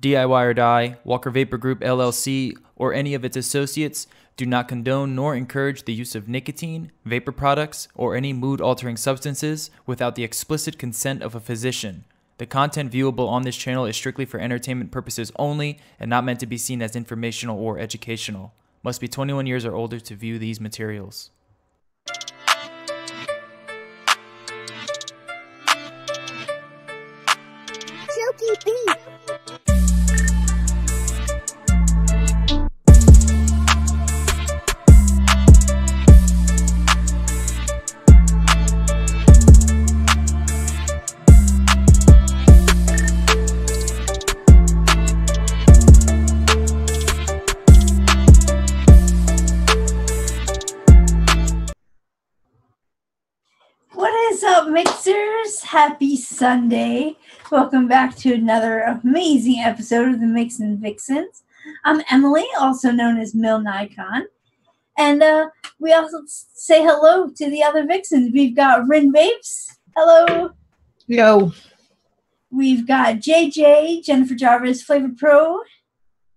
DIY or Die, Walker Vapor Group LLC, or any of its associates do not condone nor encourage the use of nicotine, vapor products, or any mood-altering substances without the explicit consent of a physician. The content viewable on this channel is strictly for entertainment purposes only and not meant to be seen as informational or educational. Must be 21 years or older to view these materials. Silky beat. Mixers, happy Sunday. Welcome back to another amazing episode of the MIXINVIXENS. I'm Emily, also known as mlNikon. And we also say hello to the other Vixens. We've got RinVapes. Hello. Yo. We've got JJ, Jennifer Jarvis, Flavor Pro.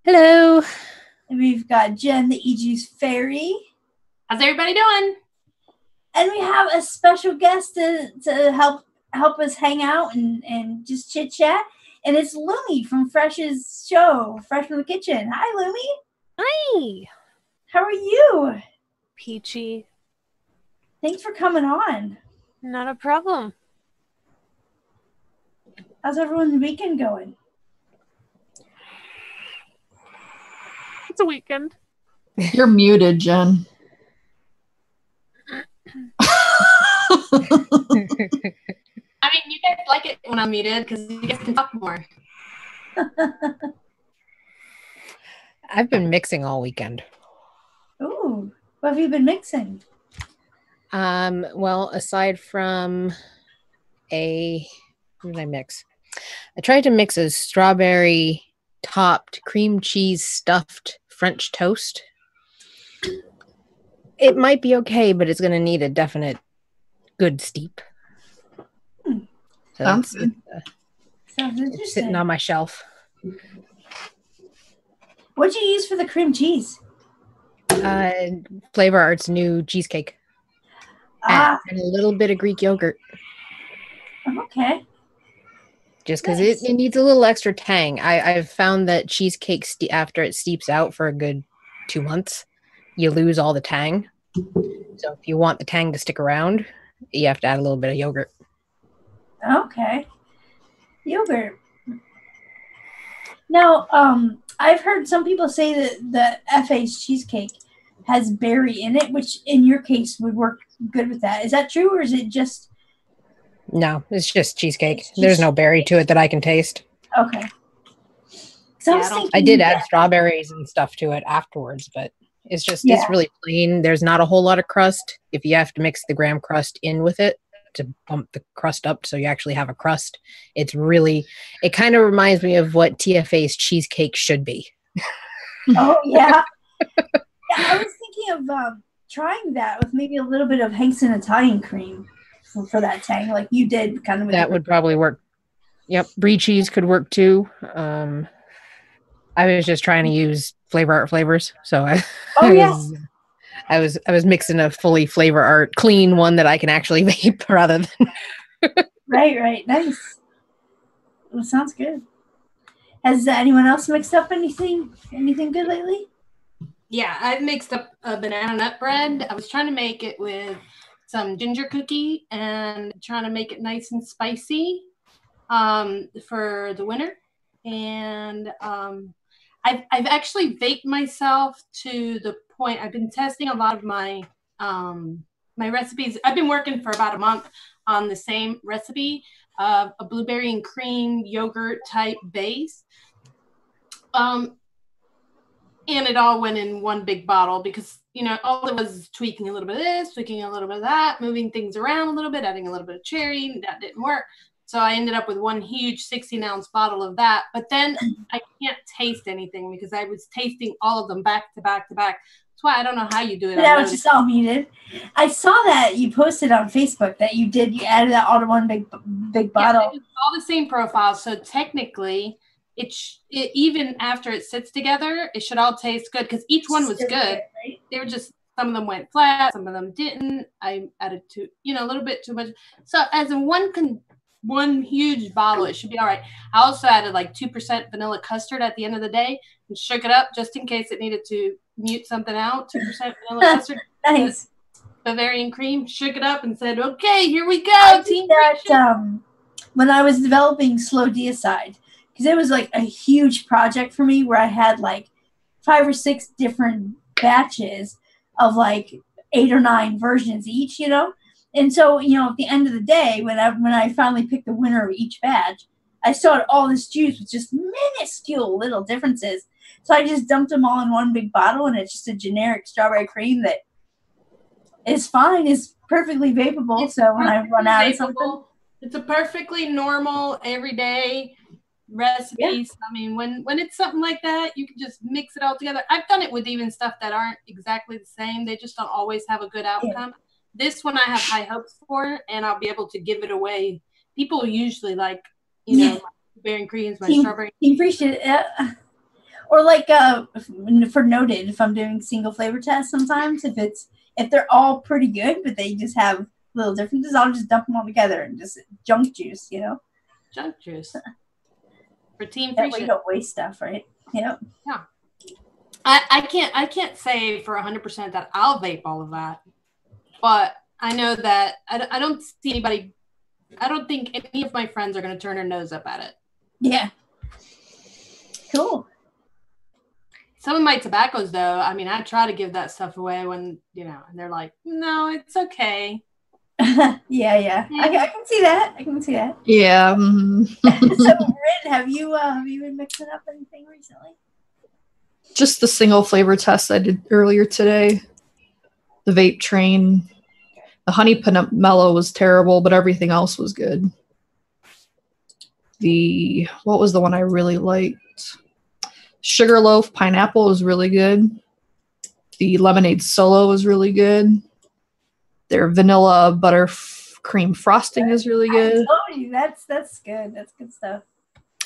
Hello. And we've got Jen, the TheJuiceFairy. How's everybody doing? And we have a special guest to help us hang out and just chit chat. And it's Lumi from Fresh's show, Fresh from the Kitchen. Hi, Lumi. Hi. How are you? Peachy. Thanks for coming on. Not a problem. How's everyone's weekend going? It's a weekend. You're muted, Jen. I mean, you guys like it when I'm muted because you guys can talk more. I've been mixing all weekend. Ooh, what have you been mixing? Well, aside from what did I mix? I tried to mix a strawberry topped cream cheese stuffed French toast. It might be okay, but it's going to need a definite good steep. So Sounds good. Sounds interesting. It's sitting on my shelf. What'd you use for the cream cheese? Flavor Art's new cheesecake. And a little bit of Greek yogurt. Okay. Just because Nice. it needs a little extra tang. I've found that cheesecake, after it steeps out for a good 2 months, you lose all the tang. So if you want the tang to stick around, you have to add a little bit of yogurt. Okay. Yogurt. Now, I've heard some people say that the FA's cheesecake has berry in it, which in your case would work good with that. Is that true, or is it just... No, it's just cheesecake. There's no berry to it that I can taste. Okay. I did add strawberries and stuff to it afterwards, but it's just, it's really plain. There's not a whole lot of crust. If you have to mix the graham crust in with it to bump the crust up so you actually have a crust, it's really, it kind of reminds me of what TFA's cheesecake should be. Oh, yeah. Yeah, I was thinking of trying that with maybe a little bit of Hank's and Italian cream for that tang, like you did kind of with that would probably work. Yep. Brie cheese could work too. I was just trying to use Flavor Art flavors, so I was mixing a fully Flavor Art clean one that I can actually vape rather than right, nice. Well, sounds good. Has anyone else mixed up anything good lately? Yeah, I've mixed up a banana nut bread. I was trying to make it with some ginger cookie and trying to make it nice and spicy for the winter. And I've actually baked myself to the point. I've been testing a lot of my my recipes. I've been working for about a month on the same recipe of a blueberry and cream yogurt type base. And it all went in one big bottle because, you know, all it was tweaking a little bit of this, tweaking a little bit of that, moving things around a little bit, adding a little bit of cherry. That didn't work. So I ended up with one huge 16-ounce bottle of that. But then I can't taste anything because I was tasting all of them back to back to back. That's why I don't know how you do it. But I was just all muted. I saw that you posted on Facebook that you added that all to one big bottle. Yeah, it was all the same profile. So technically, even after it sits together, it should all taste good because each one was good. They were just, some of them went flat, some of them didn't. I added a little bit too much. So as in one huge bottle, it should be all right. I also added like 2% vanilla custard at the end of the day and shook it up just in case it needed to mute something out. 2% vanilla custard. Nice. Bavarian cream, shook it up and said, okay, here we go. When I was developing slow deicide, because it was like a huge project for me where I had like 5 or 6 different batches of like 8 or 9 versions each, And so, at the end of the day, when I finally picked the winner of each batch, I saw all this juice with just minuscule little differences. So I just dumped them all in one big bottle, and it's just a generic strawberry cream that is fine. It's perfectly vapable. So when I run out of something, it's a perfectly normal, everyday recipe. Yeah. I mean, when it's something like that, you can just mix it all together. I've done it with even stuff that aren't exactly the same. They just don't always have a good outcome. Yeah. This one I have high hopes for, and I'll be able to give it away. People usually like, my berry creams, my strawberry. Team appreciate it. Or like for noted, if I'm doing single flavor tests, sometimes if they're all pretty good, but they just have little differences, I'll just dump them all together and just junk juice, Junk juice. For team that way you don't waste stuff, right? Yep. Yeah. I can't say for 100% that I'll vape all of that. But I know that I don't see anybody, I don't think any of my friends are going to turn their nose up at it. Yeah. Cool. Some of my tobaccos, though, I mean, I try to give that stuff away when, and they're like, no, it's okay. Yeah. I can see that. Yeah. So, Rin, have you been mixing up anything recently? Just the single flavor test I did earlier today. The vape train. The honey pomelo was terrible, but everything else was good. What was the one I really liked? Sugarloaf pineapple was really good. The lemonade solo was really good. Their vanilla buttercream frosting is really good. I told you, that's good. That's good stuff.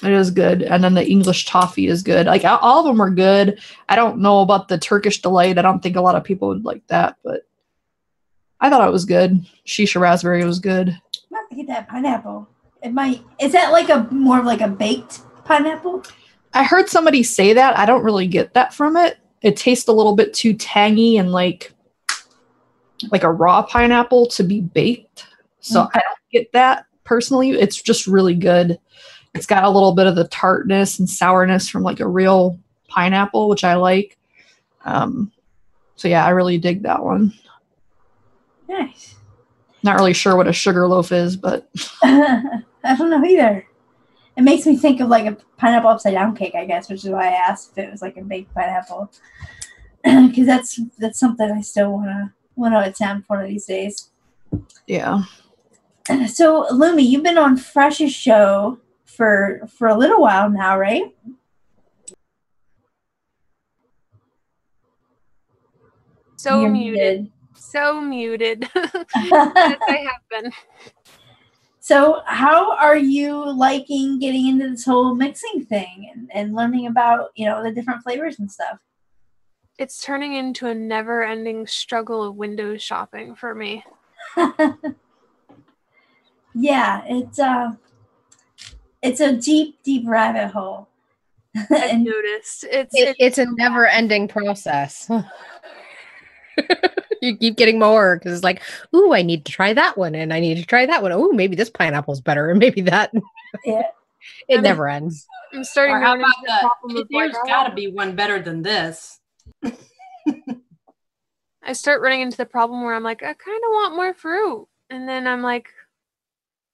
It is good. And then the English toffee is good. Like all of them are good. I don't know about the Turkish delight. I don't think a lot of people would like that, but I thought it was good. Shisha raspberry was good. I have to get that pineapple. Is that like more of like a baked pineapple? I heard somebody say that. I don't really get that from it. It tastes a little bit too tangy and like a raw pineapple to be baked. So I don't get that personally. It's just really good. It's got a little bit of the tartness and sourness from like a real pineapple, which I like. So yeah, I really dig that one. Nice. Not really sure what a sugar loaf is, but I don't know either. It makes me think of like a pineapple upside down cake, I guess, which is why I asked if it was like a baked pineapple, because that's something I still want to attempt one of these days. Yeah. So, Lumi, you've been on Fresh's show for a little while now, right? You're muted. So muted. Yes, I have been. So how are you liking getting into this whole mixing thing and learning about, the different flavors and stuff? It's turning into a never-ending struggle of window shopping for me. Yeah, it's a deep, deep rabbit hole. I've noticed. It's a never-ending process. You keep getting more because it's like, ooh, I need to try that one, and I need to try that one. Ooh, maybe this pineapple's better, and maybe that. Yeah, it never ends. I'm starting to run into the problem of there's got to be one better than this. I start running into the problem where I'm like, I kind of want more fruit, and then I'm like,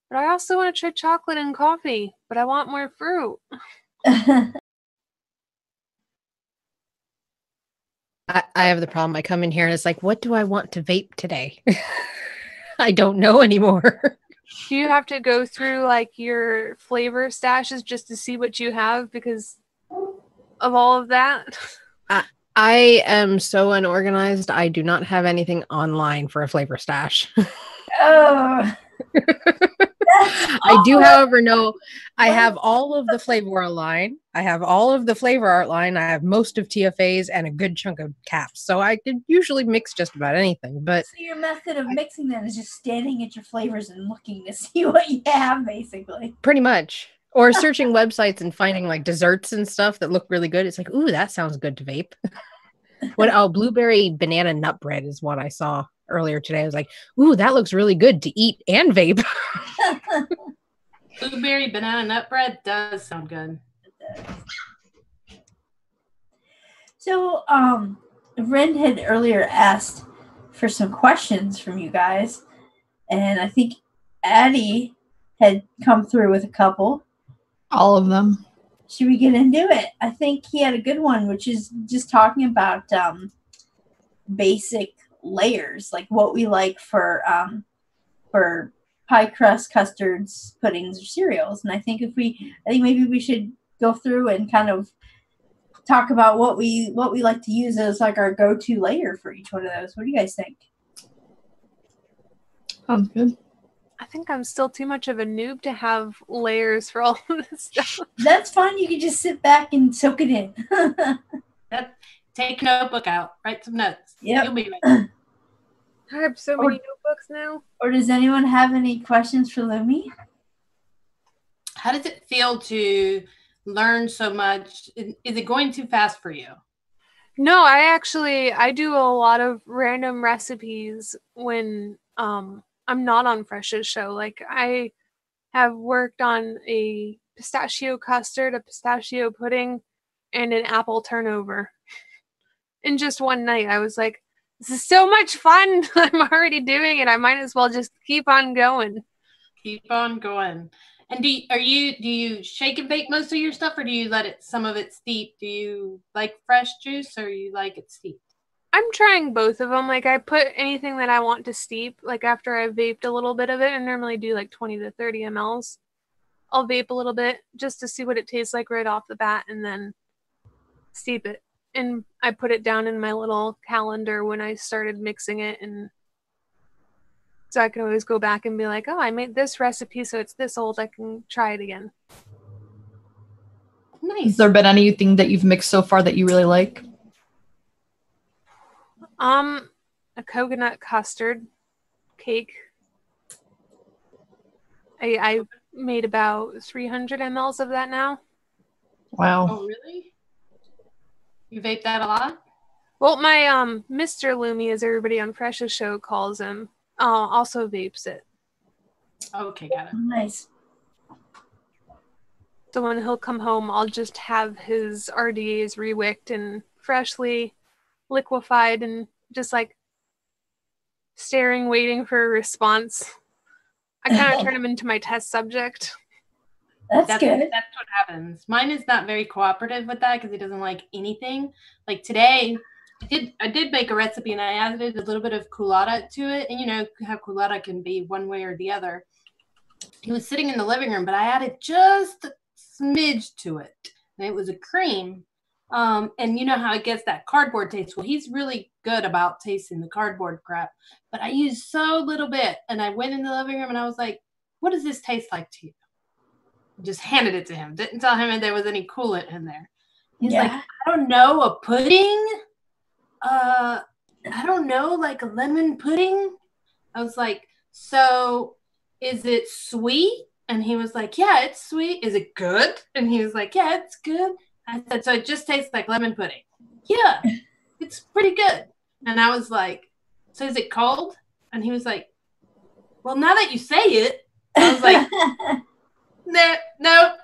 but I also want to try chocolate and coffee, but I want more fruit. I have the problem. I come in here and it's like, what do I want to vape today? I don't know anymore. Do you have to go through like your flavor stashes just to see what you have because of all of that? I am so unorganized. I do not have anything online for a flavor stash. Oh, I do, however, know I have all of the flavor art line. I have all of the flavor art line. I have most of TFAs and a good chunk of caps. So I could usually mix just about anything. But so your method of mixing then is just standing at your flavors and looking to see what you have, basically. Pretty much. Or searching websites and finding like desserts and stuff that look really good. It's like, ooh, that sounds good to vape. Blueberry banana nut bread is what I saw earlier today. I was like, ooh, that looks really good to eat and vape. Blueberry banana nut bread does sound good. So, Ren had earlier asked for some questions from you guys, and I think Addie had come through with a couple. All of them. Should we get into it? I think he had a good one, which is just talking about basic layers, like what we like for pie crust, custards, puddings, or cereals. And I think maybe we should go through and kind of talk about what we like to use as like our go-to layer for each one of those. What do you guys think? Sounds good. I think I'm still too much of a noob to have layers for all of this stuff. That's fine. You can just sit back and soak it in. Take a notebook out. Write some notes. Yep. You'll be ready. I have so many notebooks now. Or does anyone have any questions for Lumi? How does it feel to learn so much? Is it going too fast for you? No, I do a lot of random recipes when I'm not on Fresh's show. Like I have worked on a pistachio custard, a pistachio pudding, and an apple turnover. In just one night, I was like, this is so much fun. I'm already doing it. I might as well just keep on going. Keep on going. And do you shake and bake most of your stuff, or do you let some of it steep? Do you like fresh juice, or you like it steeped? I'm trying both of them. Like I put anything that I want to steep, like after I've vaped a little bit of it, I normally do like 20 to 30 mLs. I'll vape a little bit just to see what it tastes like right off the bat and then steep it. And I put it down in my little calendar when I started mixing it, and so I can always go back and be like, oh, I made this recipe, so it's this old, I can try it again. Nice. Has there been anything that you've mixed so far that you really like? A coconut custard cake. I made about 300 mLs of that now. Wow. Oh, really? You vape that a lot? Well, my Mr. Lumi, as everybody on Fresh's show calls him, also vapes it. Okay, got it. Nice. So when he'll come home, I'll just have his RDAs rewicked and freshly liquefied and just like staring, waiting for a response. I kind of turn him into my test subject. That's good. That's what happens. Mine is not very cooperative with that because he doesn't like anything. Like today, I did make a recipe and I added a little bit of culotta to it. And you know how culotta can be one way or the other. He was sitting in the living room, but I added just a smidge to it. And it was a cream. And you know how it gets that cardboard taste. Well, he's really good about tasting the cardboard crap. But I used so little bit. And I went in the living room and I was like, what does this taste like to you? Just handed it to him. Didn't tell him if there was any coolant in there. He's like, I don't know, a pudding? I don't know, like a lemon pudding? I was like, so is it sweet? And he was like, yeah, it's sweet. Is it good? And he was like, yeah, it's good. I said, so it just tastes like lemon pudding. Yeah, it's pretty good. And I was like, so is it cold? And he was like, well, now that you say it, I was like, no.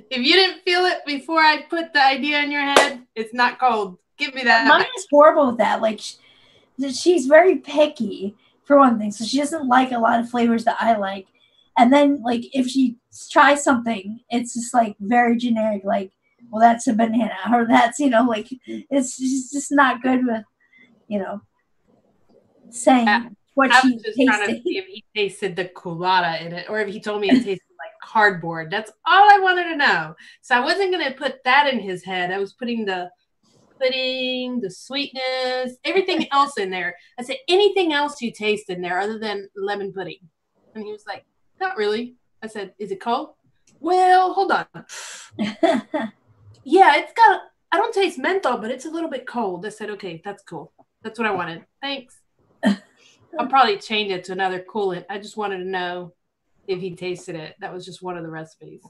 If you didn't feel it before I put the idea in your head, it's not cold. Give me that. Mine is horrible with that. Like, she's very picky, for one thing. So she doesn't like a lot of flavors that I like. And then, like, if she tries something, it's just, like, very generic. Like, well, that's a banana. Or that's, like, it's just not good with, saying what she tasted. I was just trying to see if he tasted the culotta in it. Or if he told me it tasted like cardboard. That's all I wanted to know. So I wasn't going to put that in his head. I was putting the pudding, the sweetness, everything else in there. I said, anything else you taste in there other than lemon pudding? And he was like, not really. I said, is it cold? Well, hold on. Yeah, it's got, I don't taste menthol, but it's a little bit cold. I said, okay, that's cool. That's what I wanted. Thanks. I'll probably change it to another coolant. I just wanted to know if he tasted it. That was just one of the recipes.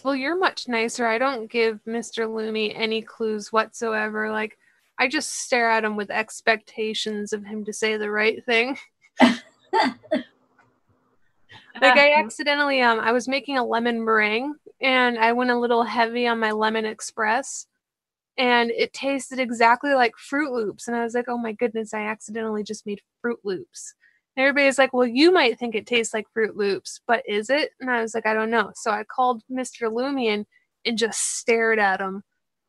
Well, you're much nicer. I don't give Mr. Loomy any clues whatsoever. Like, I just stare at him with expectations of him to say the right thing. Like, I accidentally, I was making a lemon meringue, and I went a little heavy on my lemon express, and it tasted exactly like Fruit Loops. And I was like, oh my goodness, I accidentally just made Fruit Loops. And everybody's like, well, you might think it tastes like Fruit Loops, but is it? And I was like, I don't know. So I called Mr. Loomy and just stared at him.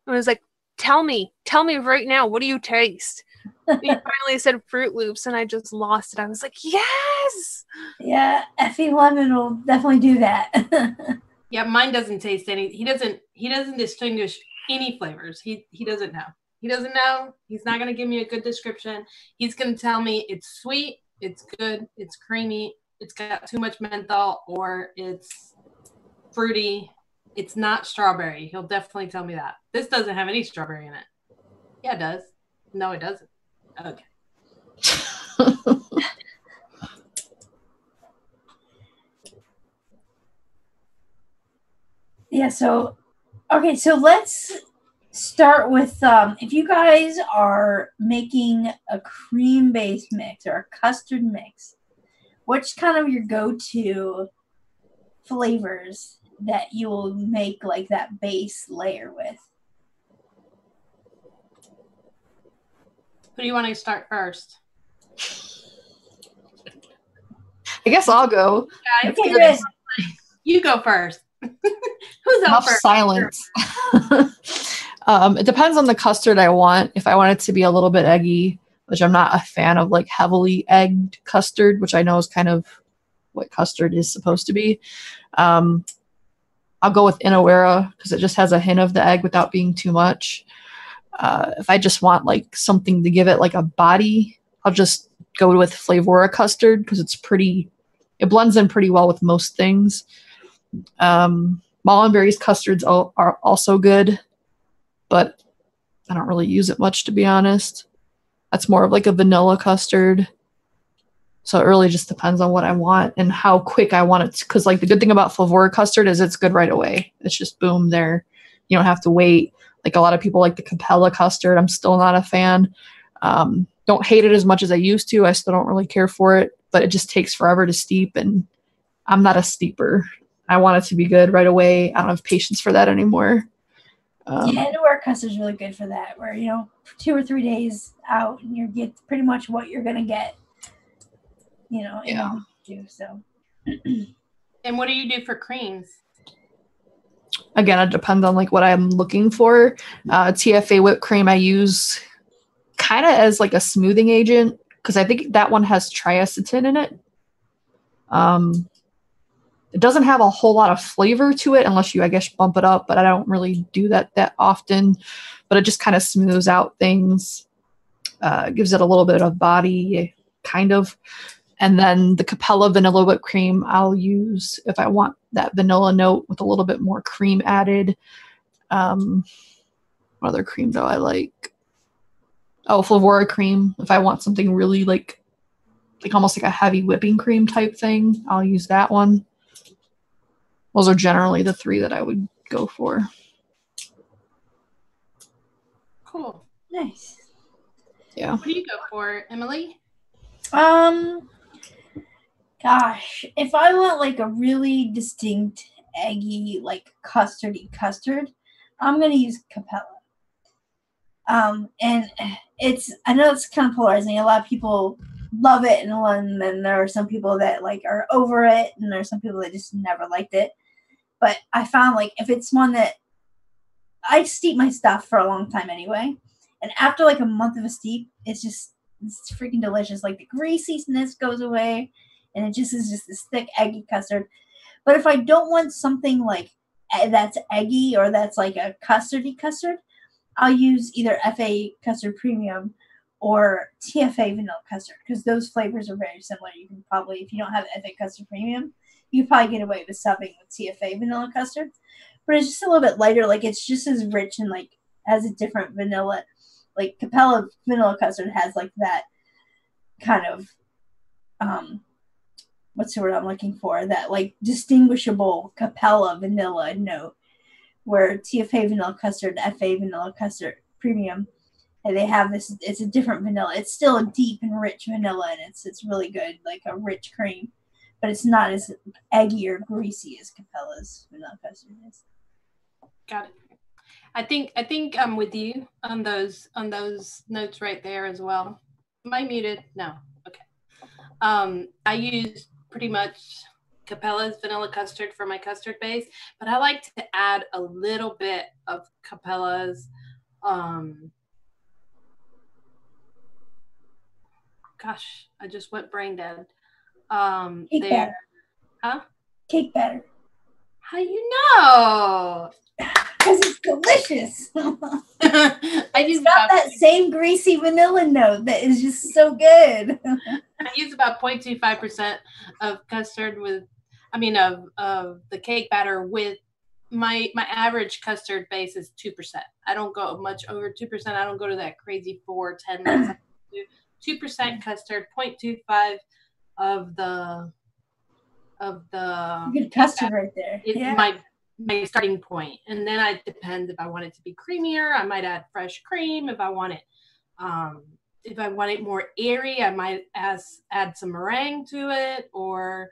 And I was like, tell me right now, what do you taste? And he finally said Fruit Loops, and I just lost it. I was like, yes! Yeah, Effie Lemon will definitely do that. Yeah, mine doesn't taste any. He doesn't distinguish any flavors. He doesn't know. He doesn't know. He's not going to give me a good description. He's going to tell me it's sweet, it's good, it's creamy, it's got too much menthol, or it's fruity. It's not strawberry. He'll definitely tell me that. This doesn't have any strawberry in it. Yeah, it does. No, it doesn't. Okay. Yeah, so let's start with if you guys are making a cream-based mix or a custard mix, what's kind of your go-to flavors that you will make like that base layer with? Who do you want to start first? I guess I'll go. Yeah, Okay, you go first. Who's up first? Silence. It depends on the custard I want. If I want it to be a little bit eggy, which I'm not a fan of, like heavily egged custard, which I know is kind of what custard is supposed to be. I'll go with Inawera because it just has a hint of the egg without being too much. If I just want like something to give it like a body, I'll just go with Flavora custard because it blends in pretty well with most things. Mullenberry's custards are also good, but I don't really use it much, to be honest. That's more of like a vanilla custard. So it really just depends on what I want and how quick I want it. Because like the good thing about Flavora custard is it's good right away. It's just boom there. You don't have to wait. Like a lot of people like the Capella custard. I'm still not a fan. Don't hate it as much as I used to. I still don't really care for it, but it just takes forever to steep, and I'm not a steeper. I want it to be good right away. I don't have patience for that anymore. Yeah, Inawera custard is really good for that, where 2 or 3 days out, and you get pretty much what you're gonna get. Yeah. So. And what do you do for creams? Again, it depends on like what I'm looking for. TFA whipped cream I use kind of as like a smoothing agent because I think that one has triacetin in it. It doesn't have a whole lot of flavor to it unless you, I guess, bump it up, but I don't really do that often. But it just kind of smooths out things, gives it a little bit of body, kind of. And then the Capella vanilla whipped cream I'll use if I want that vanilla note with a little bit more cream added. What other cream do I like? Oh, Flavora cream. If I want something really like almost like a heavy whipping cream type thing, I'll use that one. Those are generally the 3 that I would go for. Cool. Nice. Yeah. What do you go for, Emily? Gosh, if I want like a really distinct eggy, like custardy custard, I'm gonna use Capella. And I know it's kind of polarizing. A lot of people love it, and then there are some people that like are over it, and there are some people that just never liked it. But I found like if it's one that I steep my stuff for a long time anyway, and after like a month of a steep, it's freaking delicious. Like the greasiness goes away, and it just is just this thick eggy custard. But if I don't want something like that's eggy or that's like a custardy custard, I'll use either FA Custard Premium or TFA Vanilla Custard because those flavors are very similar. You can probably, if you don't have FA Custard Premium, you probably get away with subbing with TFA vanilla custard, but it's just a little bit lighter. Like it's just as rich and like has a different vanilla. Like Capella vanilla custard has like that kind of what's the word I'm looking for? That like distinguishable Capella vanilla note, where TFA vanilla custard, FA vanilla custard premium, and they have this. It's a different vanilla. It's still a deep and rich vanilla, and it's really good, like a rich cream, but it's not as eggy or greasy as Capella's vanilla custard is. Got it. I think I'm with you on those notes right there as well. Am I muted? No. Okay. I use pretty much Capella's vanilla custard for my custard base, but I like to add a little bit of Capella's gosh, I just went brain dead. Cake batter. Huh? Cake batter. How you know? Because it's delicious. I use got that same greasy vanilla note that is just so good. I use about 0.25% of custard of the cake batter with my average custard base is 2%. I don't go much over 2%. I don't go to that crazy 4, 10. 2% custard, 0.25 of the good custard right there. It's my starting point, and then it depends if I want it to be creamier. I might add fresh cream. If I want it more airy, I might add some meringue to it, or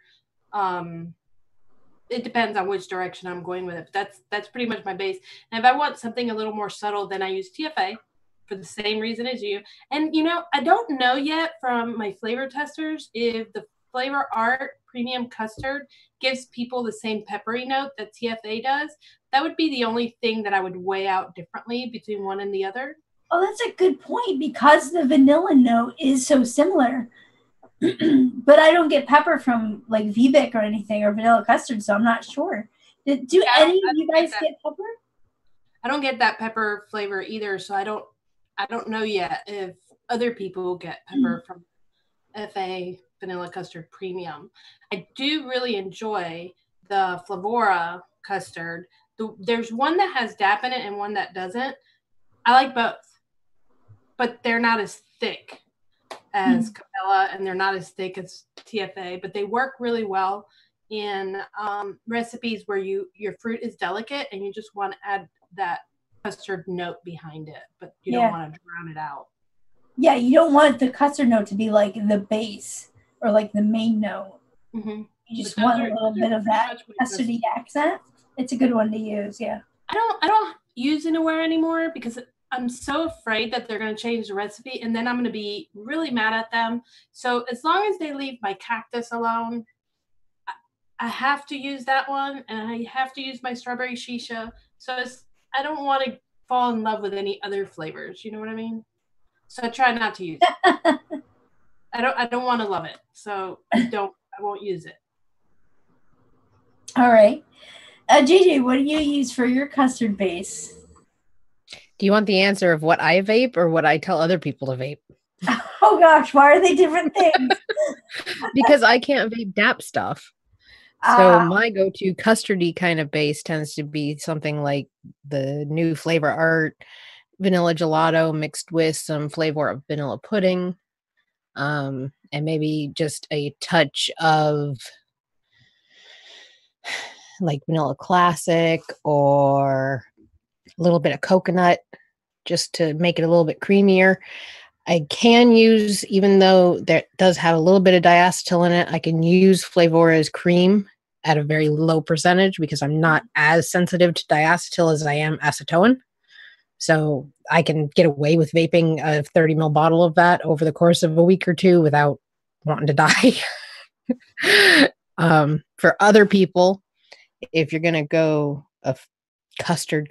it depends on which direction I'm going with it. But that's pretty much my base. And if I want something a little more subtle, then I use TFA for the same reason as you. And I don't know yet from my flavor testers if the Flavor Art Premium Custard gives people the same peppery note that TFA does. That would be the only thing that I would weigh out differently between one and the other. Oh, that's a good point, because the vanilla note is so similar. But I don't get pepper from like VBIC or anything, or vanilla custard, so I'm not sure. Do any of you guys get pepper? I don't get that pepper flavor either, so I don't know yet if other people get pepper from FA Vanilla Custard Premium. I do really enjoy the Flavora custard. There's one that has DAP in it and one that doesn't. I like both, but they're not as thick as Capella, and they're not as thick as TFA, but they work really well in recipes where your fruit is delicate and you just want to add that custard note behind it, but you don't want to drown it out. Yeah, you don't want the custard note to be like the base or like the main note. Mm-hmm. You just want a little bit of that custardy accent. It's a good one to use, yeah. I don't use Innoware anymore because I'm so afraid that they're going to change the recipe and then I'm going to be really mad at them. So as long as they leave my cactus alone, I have to use that one, and I have to use my strawberry shisha. So I don't want to fall in love with any other flavors. You know what I mean? So I try not to use it. I don't want to love it. So I won't use it. All right. JJ, what do you use for your custard base? Do you want the answer of what I vape or what I tell other people to vape? Oh gosh, why are they different things? Because I can't vape DAP stuff. So my go-to custardy kind of base tends to be something like the new Flavor Art vanilla gelato mixed with some flavor of vanilla pudding, and maybe just a touch of like vanilla classic or a little bit of coconut just to make it a little bit creamier. I can use, even though that does have a little bit of diacetyl in it, I can use Flavora's cream at a very low percentage because I'm not as sensitive to diacetyl as I am acetone. So I can get away with vaping a 30 ml bottle of that over the course of a week or two without wanting to die. For other people, if you're going to go a custard,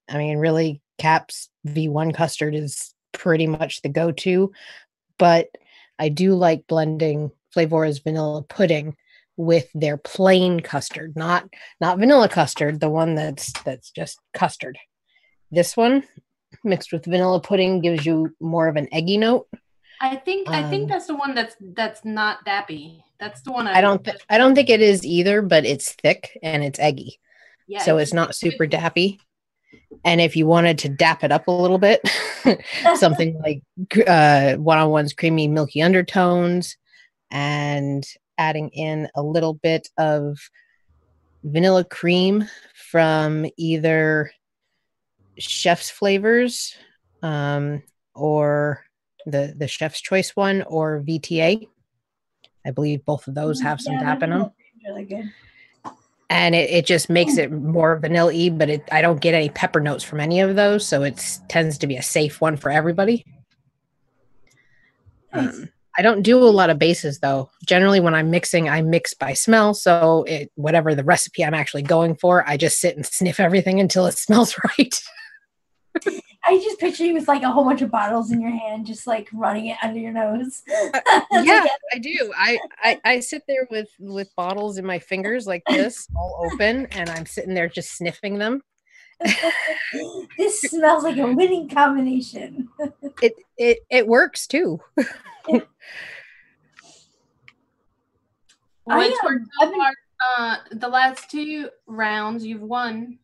I mean, really, Cap's V1 custard is pretty much the go-to, but I do like blending Flavora's vanilla pudding with their plain custard, not vanilla custard, the one that's just custard. This one mixed with vanilla pudding gives you more of an eggy note, I think that's the one that's not dappy. That's the one I don't think it is either, but it's thick and it's eggy. Yeah, so it's not super dappy. And if you wanted to dap it up a little bit, something like one-on-one's creamy milky undertones and adding in a little bit of vanilla cream from either Chef's Flavors or the Chef's Choice one or VTA. I believe both of those have some dap in them. Really good. And it just makes it more vanilla-y, but I don't get any pepper notes from any of those, so it tends to be a safe one for everybody. I don't do a lot of bases, though. Generally, when I'm mixing, I mix by smell, so whatever the recipe I'm actually going for, I just sit and sniff everything until it smells right. I just picture you with like a whole bunch of bottles in your hand, just like running it under your nose. Yeah, I do. I sit there with bottles in my fingers like this, all open, and I'm sitting there just sniffing them. This smells like a winning combination. It works too. Well, it's worked so far. The last 2 rounds, you've won.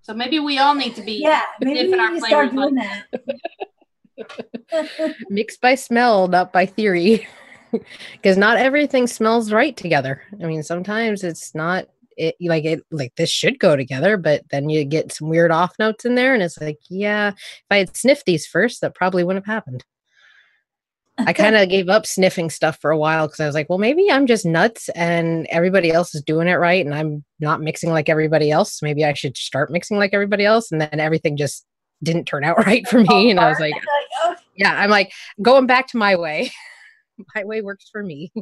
So maybe we all need to be maybe we need to start doing that. Mixed by smell, not by theory. Because not everything smells right together. I mean, sometimes it's not like this should go together, but then you get some weird off notes in there, and it's like, yeah, if I had sniffed these first, that probably wouldn't have happened. I kind of gave up sniffing stuff for a while because I was like, well, maybe I'm just nuts and everybody else is doing it right and I'm not mixing like everybody else. Maybe I should start mixing like everybody else. And then everything just didn't turn out right for me. And I was like, yeah, I'm like going back to my way. My way works for me.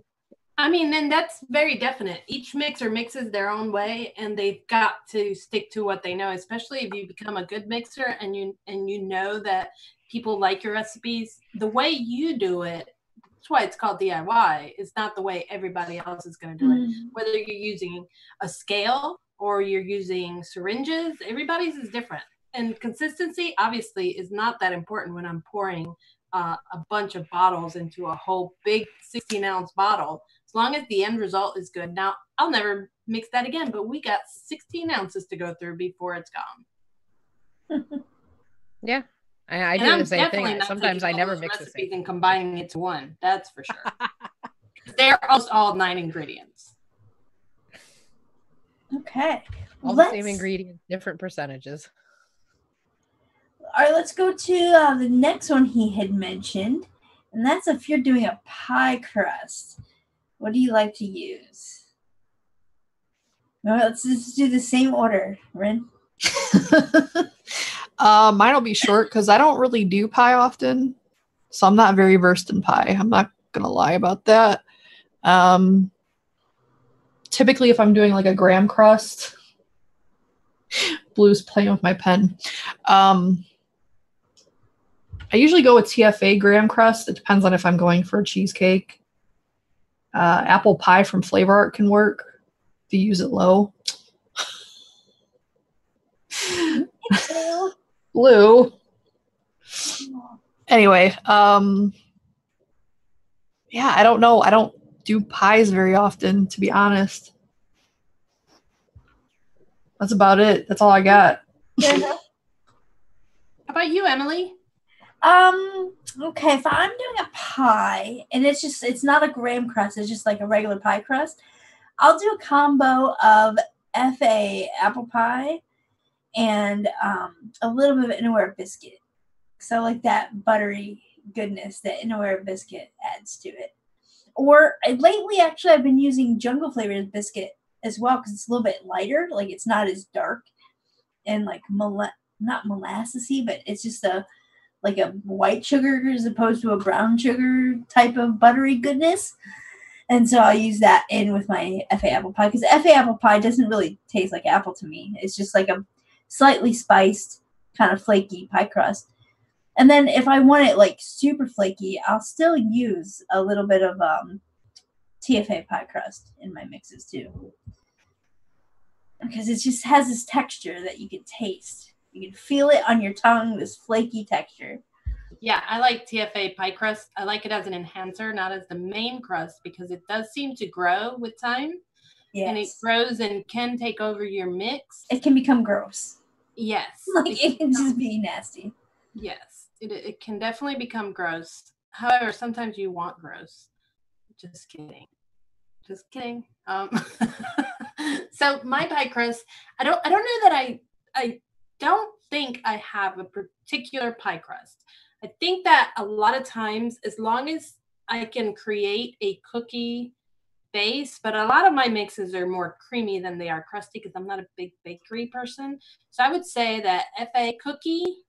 I mean, and that's very definite. Each mixer mixes their own way and they've got to stick to what they know, especially if you become a good mixer and you know that people like your recipes. The way you do it, that's why it's called DIY. It's not the way everybody else is going to do it. Whether you're using a scale or you're using syringes, everybody's is different. And consistency, obviously, is not that important when I'm pouring a bunch of bottles into a whole big 16-ounce bottle. As long as the end result is good. Now, I'll never mix that again, but we got 16 ounces to go through before it's gone. Yeah. I do the same thing. Sometimes I never mix the same and combining it to one. That's for sure. They're almost all 9 ingredients. Okay. All the same ingredients, different percentages. All right, let's go to the next one he had mentioned, and that's if you're doing a pie crust. What do you like to use? All right, let's just do the same order, Rin. Mine will be short because I don't really do pie often, so I'm not very versed in pie. I'm not gonna lie about that. Typically, if I'm doing like a graham crust, Blue's playing with my pen. I usually go with TFA graham crust. It depends on if I'm going for a cheesecake. Apple pie from Flavor Art can work if you use it low. Blue. Anyway, yeah, I don't know. I don't do pies very often, to be honest. That's about it. That's all I got. How about you, Emily? Okay, if I'm doing a pie and it's not a graham crust, it's just like a regular pie crust, I'll do a combo of FA apple pie and a little bit of Innerware biscuit. So like that buttery goodness that Innerware biscuit adds to it. Or lately, actually, I've been using Jungle Flavored biscuit as well because it's a little bit lighter. Like it's not as dark and like not molassesy, but it's just like a white sugar as opposed to a brown sugar type of buttery goodness. And so I'll use that in with my FA apple pie because FA apple pie doesn't really taste like apple to me. It's just like a slightly spiced, kind of flaky pie crust. And then if I want it like super flaky, I'll still use a little bit of TFA pie crust in my mixes too. Because it just has this texture that you can taste. You can feel it on your tongue, this flaky texture. Yeah, I like TFA pie crust. I like it as an enhancer, not as the main crust, because it does seem to grow with time. Yes. And it grows and can take over your mix. It can become gross. Yes. Like it can just be nasty. Yes, it can definitely become gross. However, sometimes you want gross. Just kidding. Just kidding. So my pie crust, I don't know that I don't think I have a particular pie crust. I think that a lot of times, as long as I can create a cookie base, but a lot of my mixes are more creamy than they are crusty because I'm not a big bakery person. So I would say that FA cookie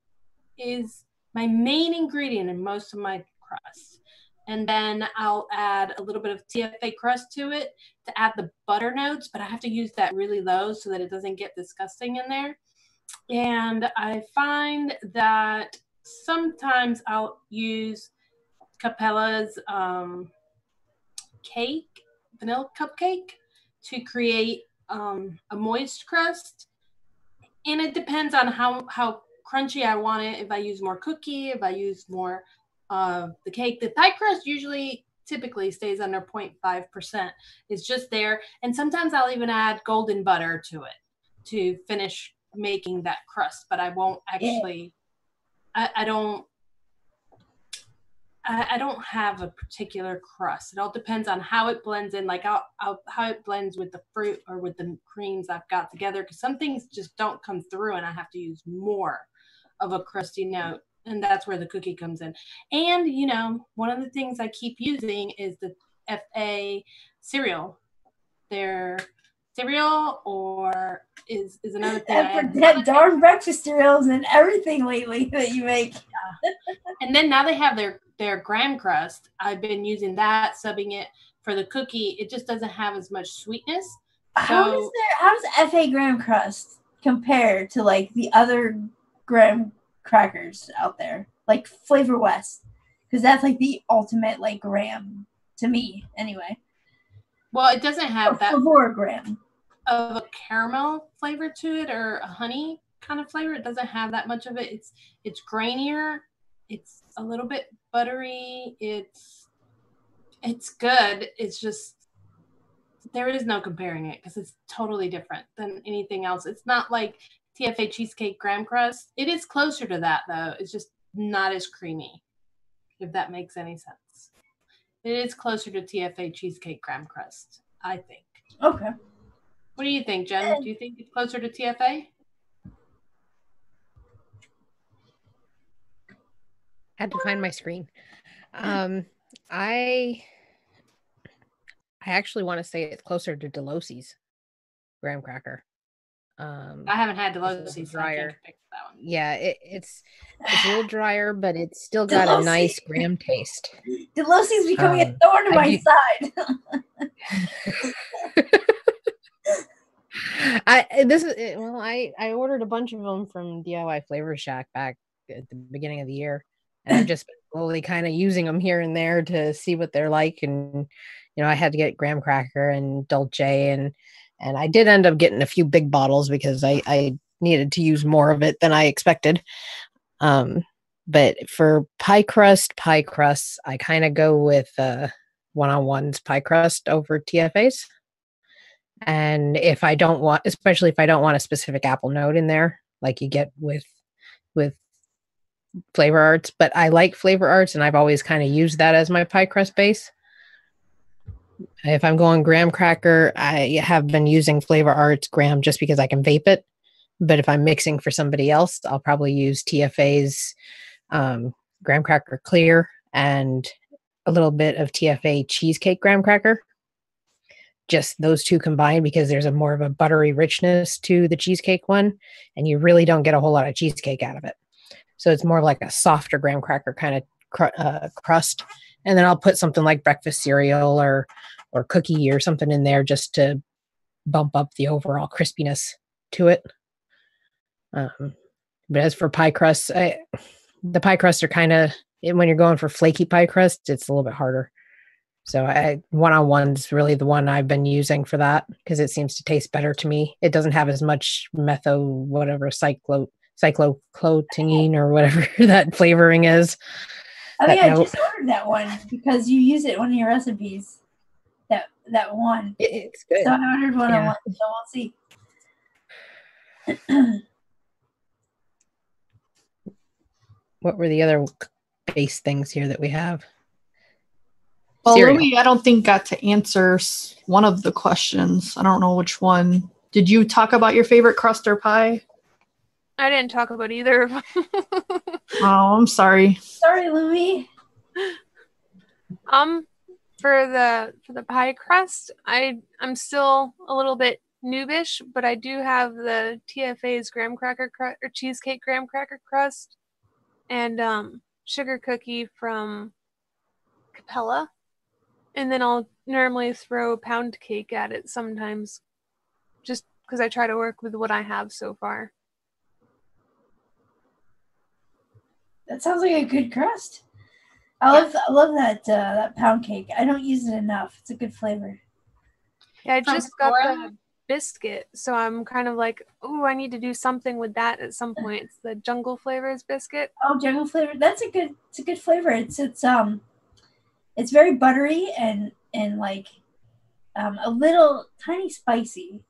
is my main ingredient in most of my crusts. And then I'll add a little bit of TFA crust to it to add the butter notes, but I have to use that really low so that it doesn't get disgusting in there. And I find that sometimes I'll use Capella's vanilla cupcake to create a moist crust. And it depends on how crunchy I want it. If I use more cookie, if I use more of the cake. The pie crust typically stays under 0.5%. It's just there. And sometimes I'll even add golden butter to it to finish making that crust, but I won't actually, I don't have a particular crust. It all depends on how it blends in, like how it blends with the fruit or with the creams I've got together, because some things just don't come through and I have to use more of a crusty note, and that's where the cookie comes in. And, you know, one of the things I keep using is the FA cereal. Their cereal or is another thing. That darn breakfast cereals and everything lately that you make. Yeah. And then now they have their graham crust. I've been using that, subbing it for the cookie. It just doesn't have as much sweetness. How does FA graham crust compare to like the other graham crackers out there, like Flavor West? Because that's like the ultimate like graham to me, anyway. Well, it doesn't have that graham of a caramel flavor to it or a honey kind of flavor. It doesn't have that much of it. It's grainier. It's a little bit buttery. It's good. It's just there is no comparing it because it's totally different than anything else. It's not like TFA cheesecake graham crust. It is closer to that though. It's just not as creamy, if that makes any sense. It is closer to TFA cheesecake graham crust, I think. Okay. What do you think, Jen? Do you think it's closer to TFA? Had to find my screen. I actually want to say it's closer to Delosi's graham cracker. I haven't had Delosi's, so I can't pick that one. Yeah, it's a little drier, but it's still got a nice graham taste. Delosi's becoming a thorn in my side. I ordered a bunch of them from DIY Flavor Shack back at the beginning of the year, and I've just been slowly kind of using them here and there to see what they're like. And you know, I had to get graham cracker and Dolce, and I did end up getting a few big bottles because I needed to use more of it than I expected. But for pie crusts, I kind of go with one-on-one's pie crust over TFA's. And if I don't want, especially if I don't want a specific apple note in there, like you get with Flavor Arts, but I like Flavor Arts and I've always kind of used that as my pie crust base. If I'm going graham cracker, I have been using Flavor Arts graham just because I can vape it. But if I'm mixing for somebody else, I'll probably use TFA's graham cracker clear and a little bit of TFA cheesecake graham cracker. Just those two combined, because there's a more of a buttery richness to the cheesecake one, and you really don't get a whole lot of cheesecake out of it. So it's more like a softer graham cracker kind of crust. And then I'll put something like breakfast cereal or cookie or something in there just to bump up the overall crispiness to it. But as for pie crusts, the pie crusts are kind of, when you're going for flaky pie crust, it's a little bit harder. So one-on-one's really the one I've been using for that because it seems to taste better to me. It doesn't have as much cycloate cycloclotingine or whatever that flavoring is. I think I just ordered that one because you use it in one of your recipes. That one. It's good. So I ordered one on one, so we'll see. What were the other base things here that we have? Well, Cereal. Louie, I don't think got to answer one of the questions. I don't know which one. Did you talk about your favorite crust or pie? I didn't talk about either of them. Oh, I'm sorry. Sorry, Louie. For the pie crust, I'm still a little bit noobish, but I do have the TFA's graham cracker or cheesecake graham cracker crust and sugar cookie from Capella, and then I'll normally throw pound cake at it sometimes, just because I try to work with what I have so far. That sounds like a good crust. I love that pound cake. I don't use it enough. It's a good flavor. Yeah, I just got the biscuit, so I'm kind of like, oh, I need to do something with that at some point. It's the Jungle Flavors biscuit. Oh, Jungle Flavor. It's a good flavor. It's very buttery and like a little tiny spicy.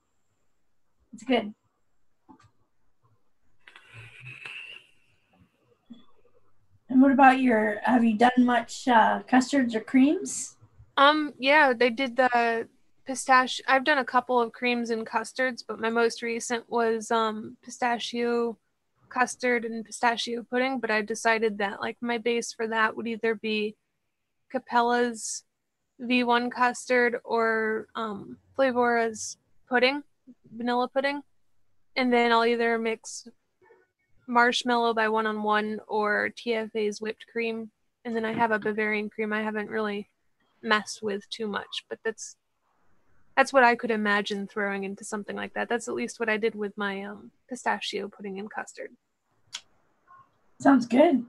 It's good. And what about have you done much custards or creams? Yeah, they did the pistachio. I've done a couple of creams and custards, but my most recent was pistachio custard and pistachio pudding, but I decided that like my base for that would either be Capella's V1 custard or Flavora's pudding, vanilla pudding, and then I'll either mix marshmallow by 1-on-1 or TFA's whipped cream, and then I have a Bavarian cream I haven't really messed with too much, but that's what I could imagine throwing into something like that. That's at least what I did with my pistachio pudding and custard. Sounds good.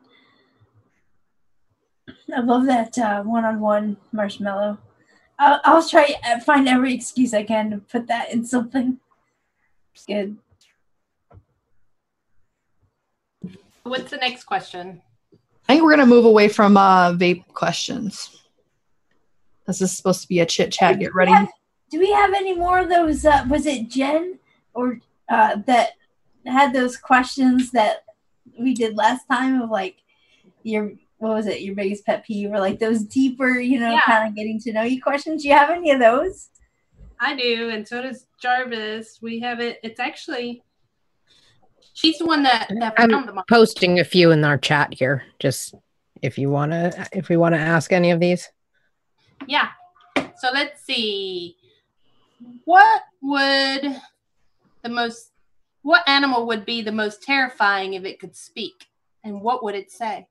I love that 1-on-1 marshmallow. I'll try find every excuse I can to put that in something. It's good. What's the next question? I think we're going to move away from vape questions. This is supposed to be a chit chat. Get ready. Do we have any more of those? Was it Jen or that had those questions that we did last time of like your biggest pet peeve or like those deeper, kind of getting to know you questions? Do you have any of those? I do, and so does Jarvis. We have it. It's actually. She's the one that I'm found them. posting a few in our chat here, just if we want to ask any of these. Yeah. So let's see. What animal would be the most terrifying if it could speak? And what would it say?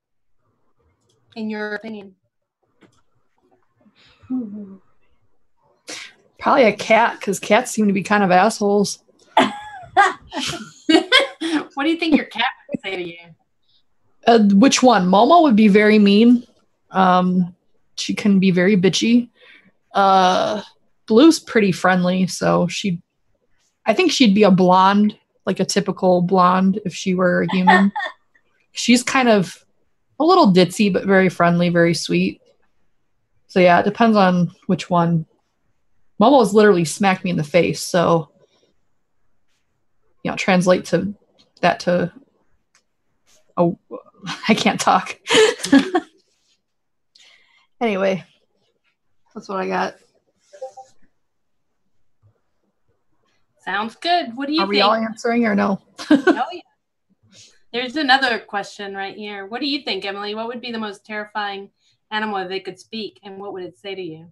In your opinion? Probably a cat, because cats seem to be kind of assholes. What do you think your cat would say to you? Which one? Momo would be very mean. She can be very bitchy. Blue's pretty friendly, so I think she'd be a blonde, like a typical blonde if she were a human. She's kind of a little ditzy, but very friendly, very sweet. So yeah, it depends on which one. Momo's literally smacked me in the face, so translate that to I can't talk. Anyway, that's what I got. Sounds good. What do you think? Are we all answering or no? Oh, yeah. There's another question right here. What do you think, Emily? What would be the most terrifying animal if they could speak, and what would it say to you?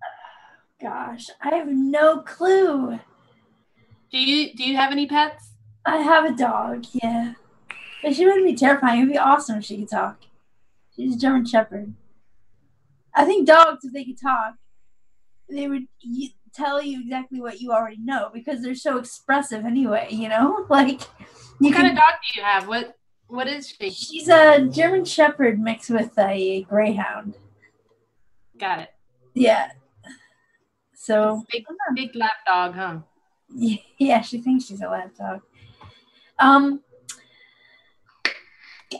Gosh, I have no clue. Do you have any pets? I have a dog, yeah. But she wouldn't be terrifying. It would be awesome if she could talk. She's a German Shepherd. I think dogs, if they could talk, they would tell you exactly what you already know because they're so expressive anyway, Like, what kind of dog do you have? What is she? She's a German Shepherd mixed with a Greyhound. Got it. Yeah. So big lap dog, huh? Yeah, she thinks she's a lap dog.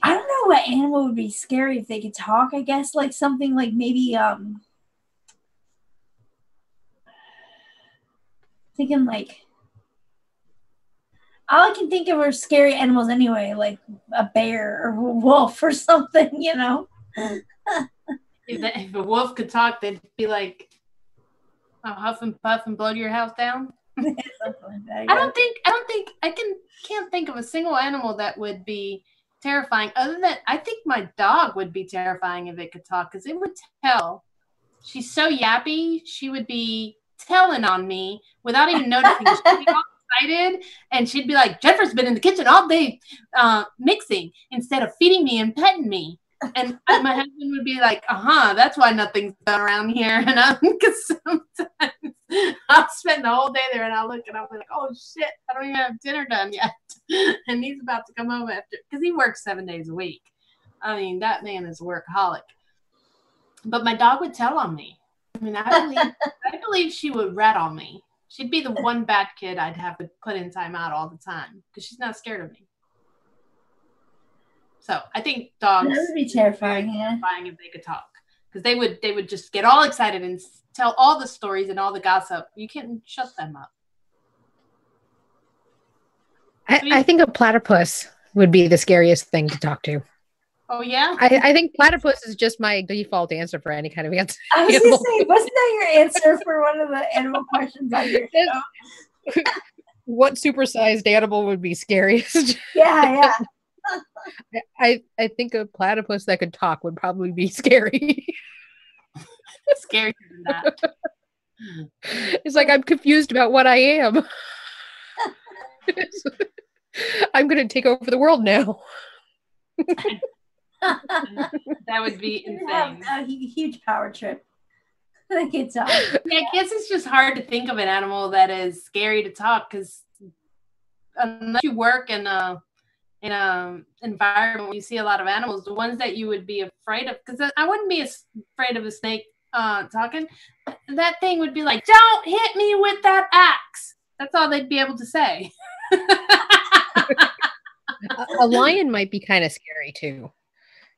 I don't know what animal would be scary if they could talk. I guess like something like maybe thinking like all I can think of are scary animals anyway, like a bear or a wolf or something, you know. If a wolf could talk, they'd be like, I'll huff and puff and blow your house down. Something like that, I can't think of a single animal that would be terrifying. Other than, I think my dog would be terrifying if it could talk, because it would tell. She's so yappy. She would be telling on me without even noticing. She'd be all excited, and she'd be like, Jennifer's been in the kitchen all day mixing instead of feeding me and petting me. And my husband would be like, that's why nothing's done around here. And because sometimes I'll spend the whole day there and I'll look and I'll be like, oh shit, I don't even have dinner done yet. And he's about to come home after, because he works 7 days a week. I mean, that man is a workaholic. But my dog would tell on me. I mean, I believe she would rat on me. She'd be the one bad kid I'd have to put in timeout all the time because she's not scared of me. So I think dogs would be terrifying, if they could talk, because they would just get all excited and tell all the stories and all the gossip. You can't shut them up. I think a platypus would be the scariest thing to talk to. Oh yeah, I think platypus is just my default answer for any kind of answer. I was gonna say, wasn't that your answer for one of the animal questions on your show? What supersized animal would be scariest? Yeah. I think a platypus that could talk would probably be scary. Scarier than that. It's like, I'm confused about what I am. I'm going to take over the world now. That would be insane. A huge power trip. I guess it's just hard to think of an animal that is scary to talk, because unless you work in a environment where you see a lot of animals, the ones that you would be afraid of, because I wouldn't be afraid of a snake talking. That thing would be like, don't hit me with that axe. That's all they'd be able to say. A lion might be kind of scary too,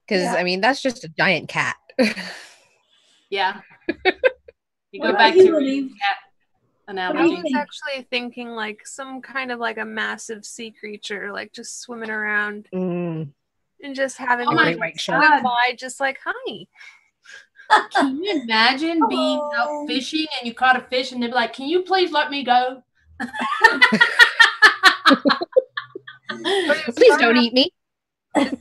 because I mean, that's just a giant cat. Yeah. You go back to your cat analogy. I was actually thinking like some kind of like a massive sea creature, like just swimming around and just having great white shark by, just like, hi. Can you imagine being out fishing and you caught a fish and they'd be like, can you please let me go? Please don't eat me. As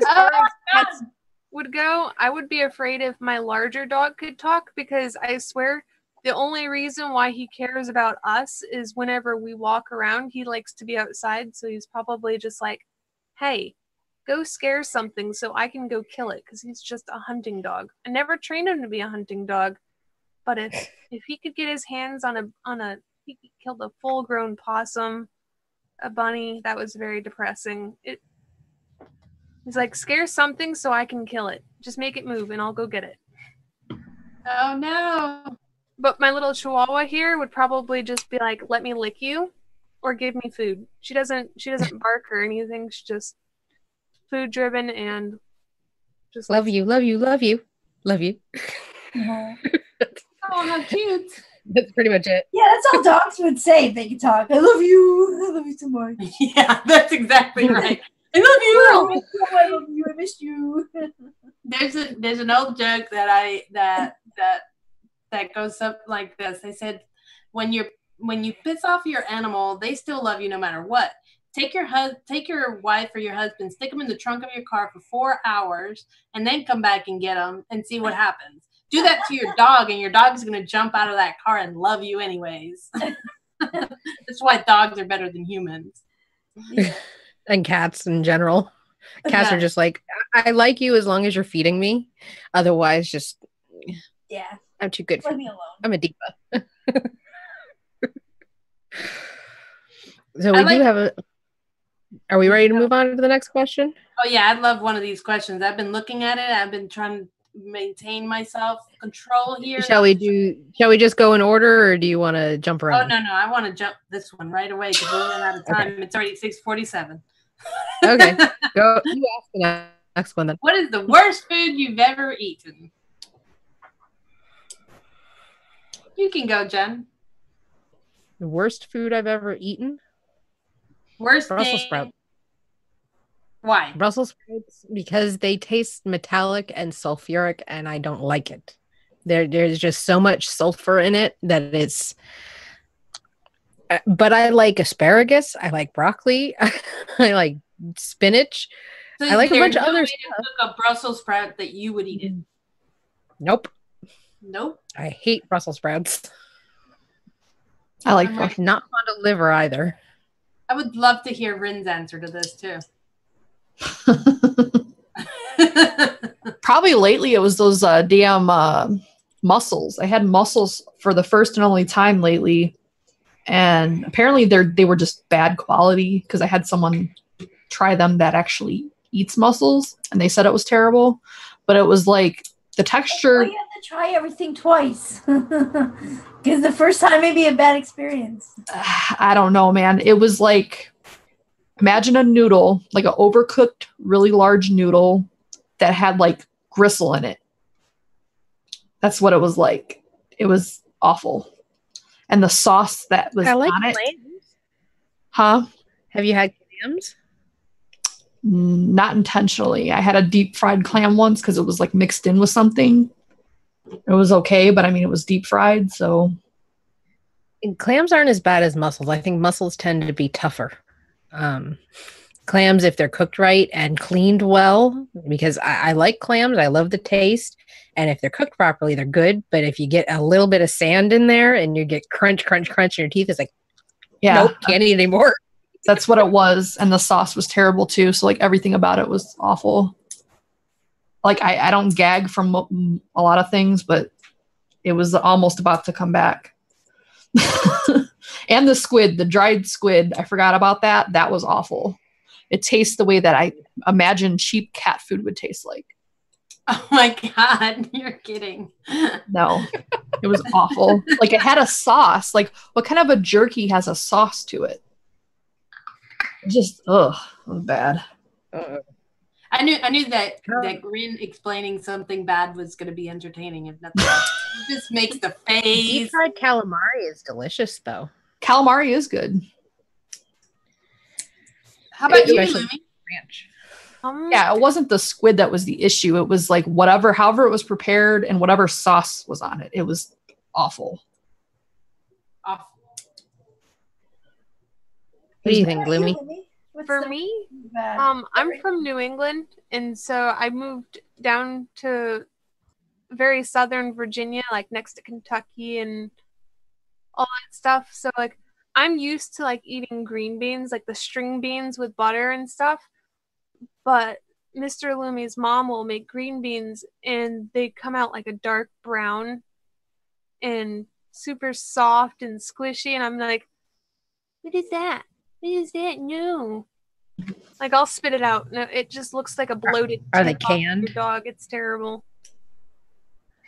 far as pets would go, I would be afraid if my larger dog could talk, because I swear the only reason why he cares about us is whenever we walk around, he likes to be outside. So he's probably just like, hey, go scare something so I can go kill it, because he's just a hunting dog. I never trained him to be a hunting dog, but if he could get his hands on a he could kill a full-grown possum, a bunny, that was very depressing. He's like, scare something so I can kill it. Just make it move and I'll go get it. Oh no. But my little chihuahua here would probably just be like, let me lick you or give me food. She doesn't bark or anything. She's just food driven and just love you. Oh, how cute. That's pretty much it. Yeah, that's all dogs would say if they could talk. I love you so much. Yeah, that's exactly right. I love you. I love you. I missed you. There's an old joke that goes up like this. They said, when you piss off your animal, they still love you no matter what. Take your wife or your husband, stick them in the trunk of your car for 4 hours, and then come back and get them and see what happens. Do that to your dog, and your dog's going to jump out of that car and love you anyways. That's why dogs are better than humans. And cats in general. Cats are just like, I like you as long as you're feeding me. Otherwise, just I'm too good for me alone. I'm a diva. So we do have a. Are we ready to move on to the next question? Oh yeah, I love one of these questions. I've been looking at it. I've been trying to maintain myself control here. Shall we just go in order, or do you want to jump around? Oh no, I want to jump this one right away because we're running out of time. Okay. It's already 6:47. Okay, go. You ask the next one then. What is the worst food you've ever eaten? You can go, Jen. The worst food I've ever eaten? Worst Brussels thing. sprouts. Why? Brussels sprouts because they taste metallic and sulfuric, and I don't like it. There's just so much sulfur in it that it's. But I like asparagus. I like broccoli. I like spinach. So I like a bunch of other stuff. Cook a Brussels sprout that you would eat it. Nope. Nope. I hate Brussels sprouts. I like Not fun to liver either. I would love to hear Rin's answer to this too. Probably lately it was those damn mussels. I had mussels for the first and only time lately, and apparently they were just bad quality because I had someone try them that actually eats mussels, and they said it was terrible. But it was like the texture. Well, you have to try everything twice because the first time may be a bad experience. I don't know, man. It was like, imagine a noodle, like an overcooked, really large noodle that had like gristle in it. That's what it was like. It was awful. And the sauce that was on it. Clams. Huh? Have you had clams? Not intentionally. I had a deep fried clam once because it was like mixed in with something. It was okay, but I mean, it was deep fried, so. And clams aren't as bad as mussels. I think mussels tend to be tougher. Clams, if they're cooked right and cleaned well, because I like clams, I love the taste, and if they're cooked properly, they're good. But if you get a little bit of sand in there and you get crunch, crunch, crunch in your teeth, it's like, Yeah, nope, can't eat anymore. that's what it was. And the sauce was terrible too. So like everything about it was awful. Like I don't gag from a lot of things, but it was almost about to come back. And the squid, the dried squid, I forgot about that. That was awful. It tastes the way that I imagine cheap cat food would taste like. Oh my God, you're kidding. No, it was awful. Like it had a sauce. Like what kind of a jerky has a sauce to it? Just, it was bad. I knew that Rin explaining something bad was going to be entertaining. If nothing else, it just makes the face. Deep fried calamari is delicious, though. Calamari is good. How about you, Especially Lumi? ranch. Yeah, it wasn't the squid that was the issue. It was like however it was prepared and whatever sauce was on it. It was awful. Awful. What do you think, Gloomy? For me, I'm from New England, and so I moved down to very southern Virginia, like next to Kentucky and all that stuff. So like I'm used to like eating green beans, like the string beans with butter and stuff. But Mr. Lumi's mom will make green beans and they come out like a dark brown and super soft and squishy, and I'm like, what is that? What is that? No. Like I'll spit it out. No, it just looks like a bloated. Are they tip off canned? your dog. It's terrible.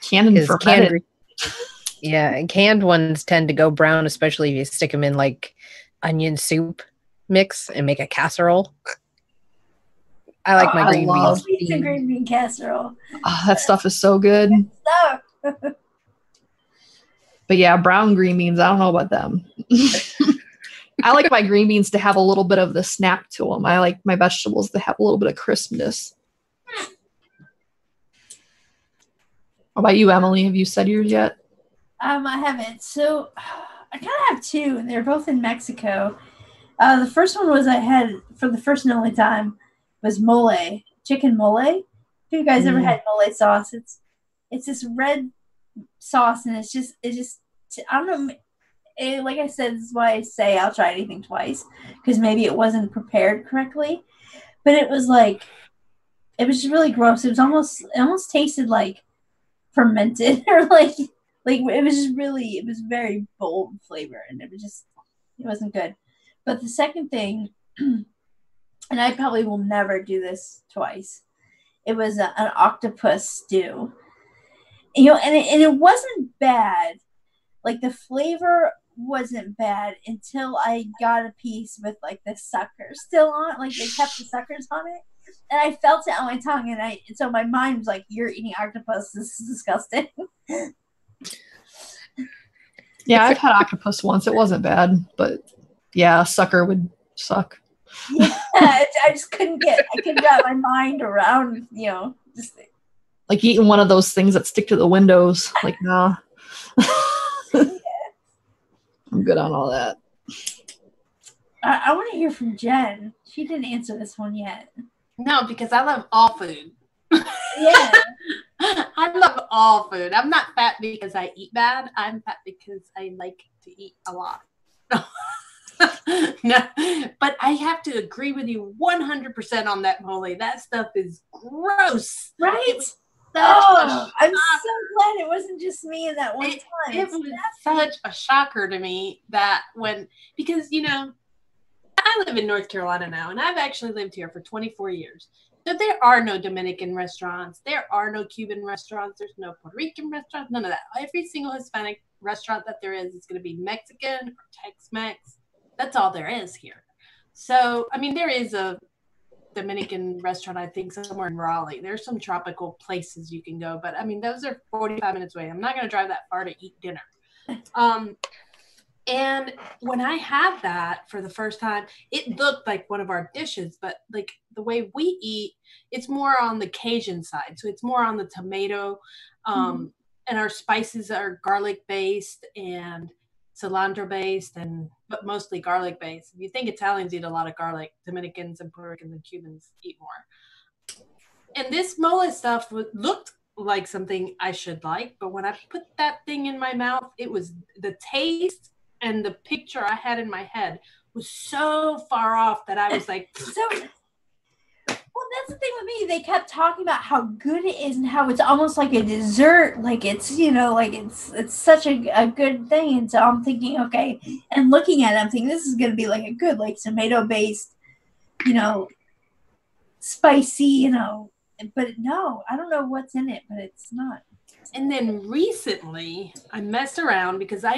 Canned and fermented. Yeah, and canned ones tend to go brown, especially if you stick them in like onion soup mix and make a casserole. I like my green beans. Pizza green bean casserole. Oh, that stuff is so good. Stuff. But yeah, brown green beans, I don't know about them. I like my green beans to have a little bit of the snap to them. I like my vegetables to have a little bit of crispness. How about you, Emily? Have you said yours yet? I haven't. So I kind of have two, and they're both in Mexico. The first one was I had for the first and only time was mole, chicken mole. Have you guys ever had mole sauce? It's this red sauce, and it's just I don't know. Like I said, this is why I say I'll try anything twice, because maybe it wasn't prepared correctly. But it was just really gross. It almost tasted like fermented, or like it was very bold flavor, and it wasn't good. But the second thing, and I probably will never do this twice, it was an octopus stew. And it wasn't bad. Like the flavor wasn't bad until I got a piece with like the sucker still on, like they kept the suckers on it, and I felt it on my tongue, and so my mind was like, "You're eating octopus. This is disgusting." Yeah, I've had octopus once. It wasn't bad, but yeah, sucker would suck. Yeah, I just couldn't wrap my mind around, just like eating one of those things that stick to the windows. Like, nah. Yeah. I'm good on all that. I want to hear from Jen. She didn't answer this one yet. No, because I love all food. Yeah. I love all food. I'm not fat because I eat bad. I'm fat because I like to eat a lot. No, but I have to agree with you 100% on that, Molly. That stuff is gross. Right? Oh, I'm so glad it wasn't just me in that one time. It was such a shocker to me that because, I live in North Carolina now, and I've actually lived here for 24 years. So there are no Dominican restaurants. There are no Cuban restaurants. There's no Puerto Rican restaurants. None of that. Every single Hispanic restaurant that there is going to be Mexican or Tex-Mex. That's all there is here. So, I mean, there is a Dominican restaurant, I think, somewhere in Raleigh. There's some tropical places you can go, but I mean, those are 45 minutes away. I'm not going to drive that far to eat dinner. And when I had that for the first time, it looked like one of our dishes, but like the way we eat, it's more on the Cajun side. So it's more on the tomato, and our spices are garlic based and cilantro based, but mostly garlic based. If you think Italians eat a lot of garlic, Dominicans and Puerto Ricans and Cubans eat more. And this mole stuff looked like something I should like, but when I put that thing in my mouth, it was the taste and the picture I had in my head was so far off that I was like, well, that's the thing with me. They kept talking about how good it is and how it's almost like a dessert. Like it's, like it's such a good thing. And so I'm thinking, okay, and looking at it, I'm thinking this is going to be like a good, like tomato based, spicy, but no, I don't know what's in it, but it's not. And then recently I messed around because I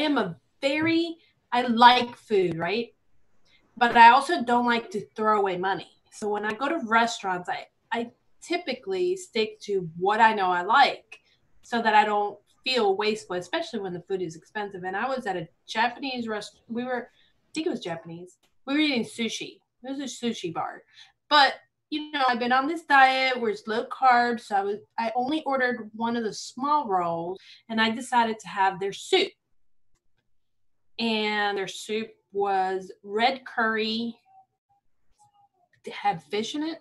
like food, right? But I also don't like to throw away money. So when I go to restaurants, I typically stick to what I know I like so that I don't feel wasteful, especially when the food is expensive. And I was at a Japanese restaurant. I think it was Japanese. We were eating sushi. It was a sushi bar. But, I've been on this diet where it's low carb. So I only ordered one of the small rolls, and I decided to have their soup. And their soup was red curry. It had fish in it.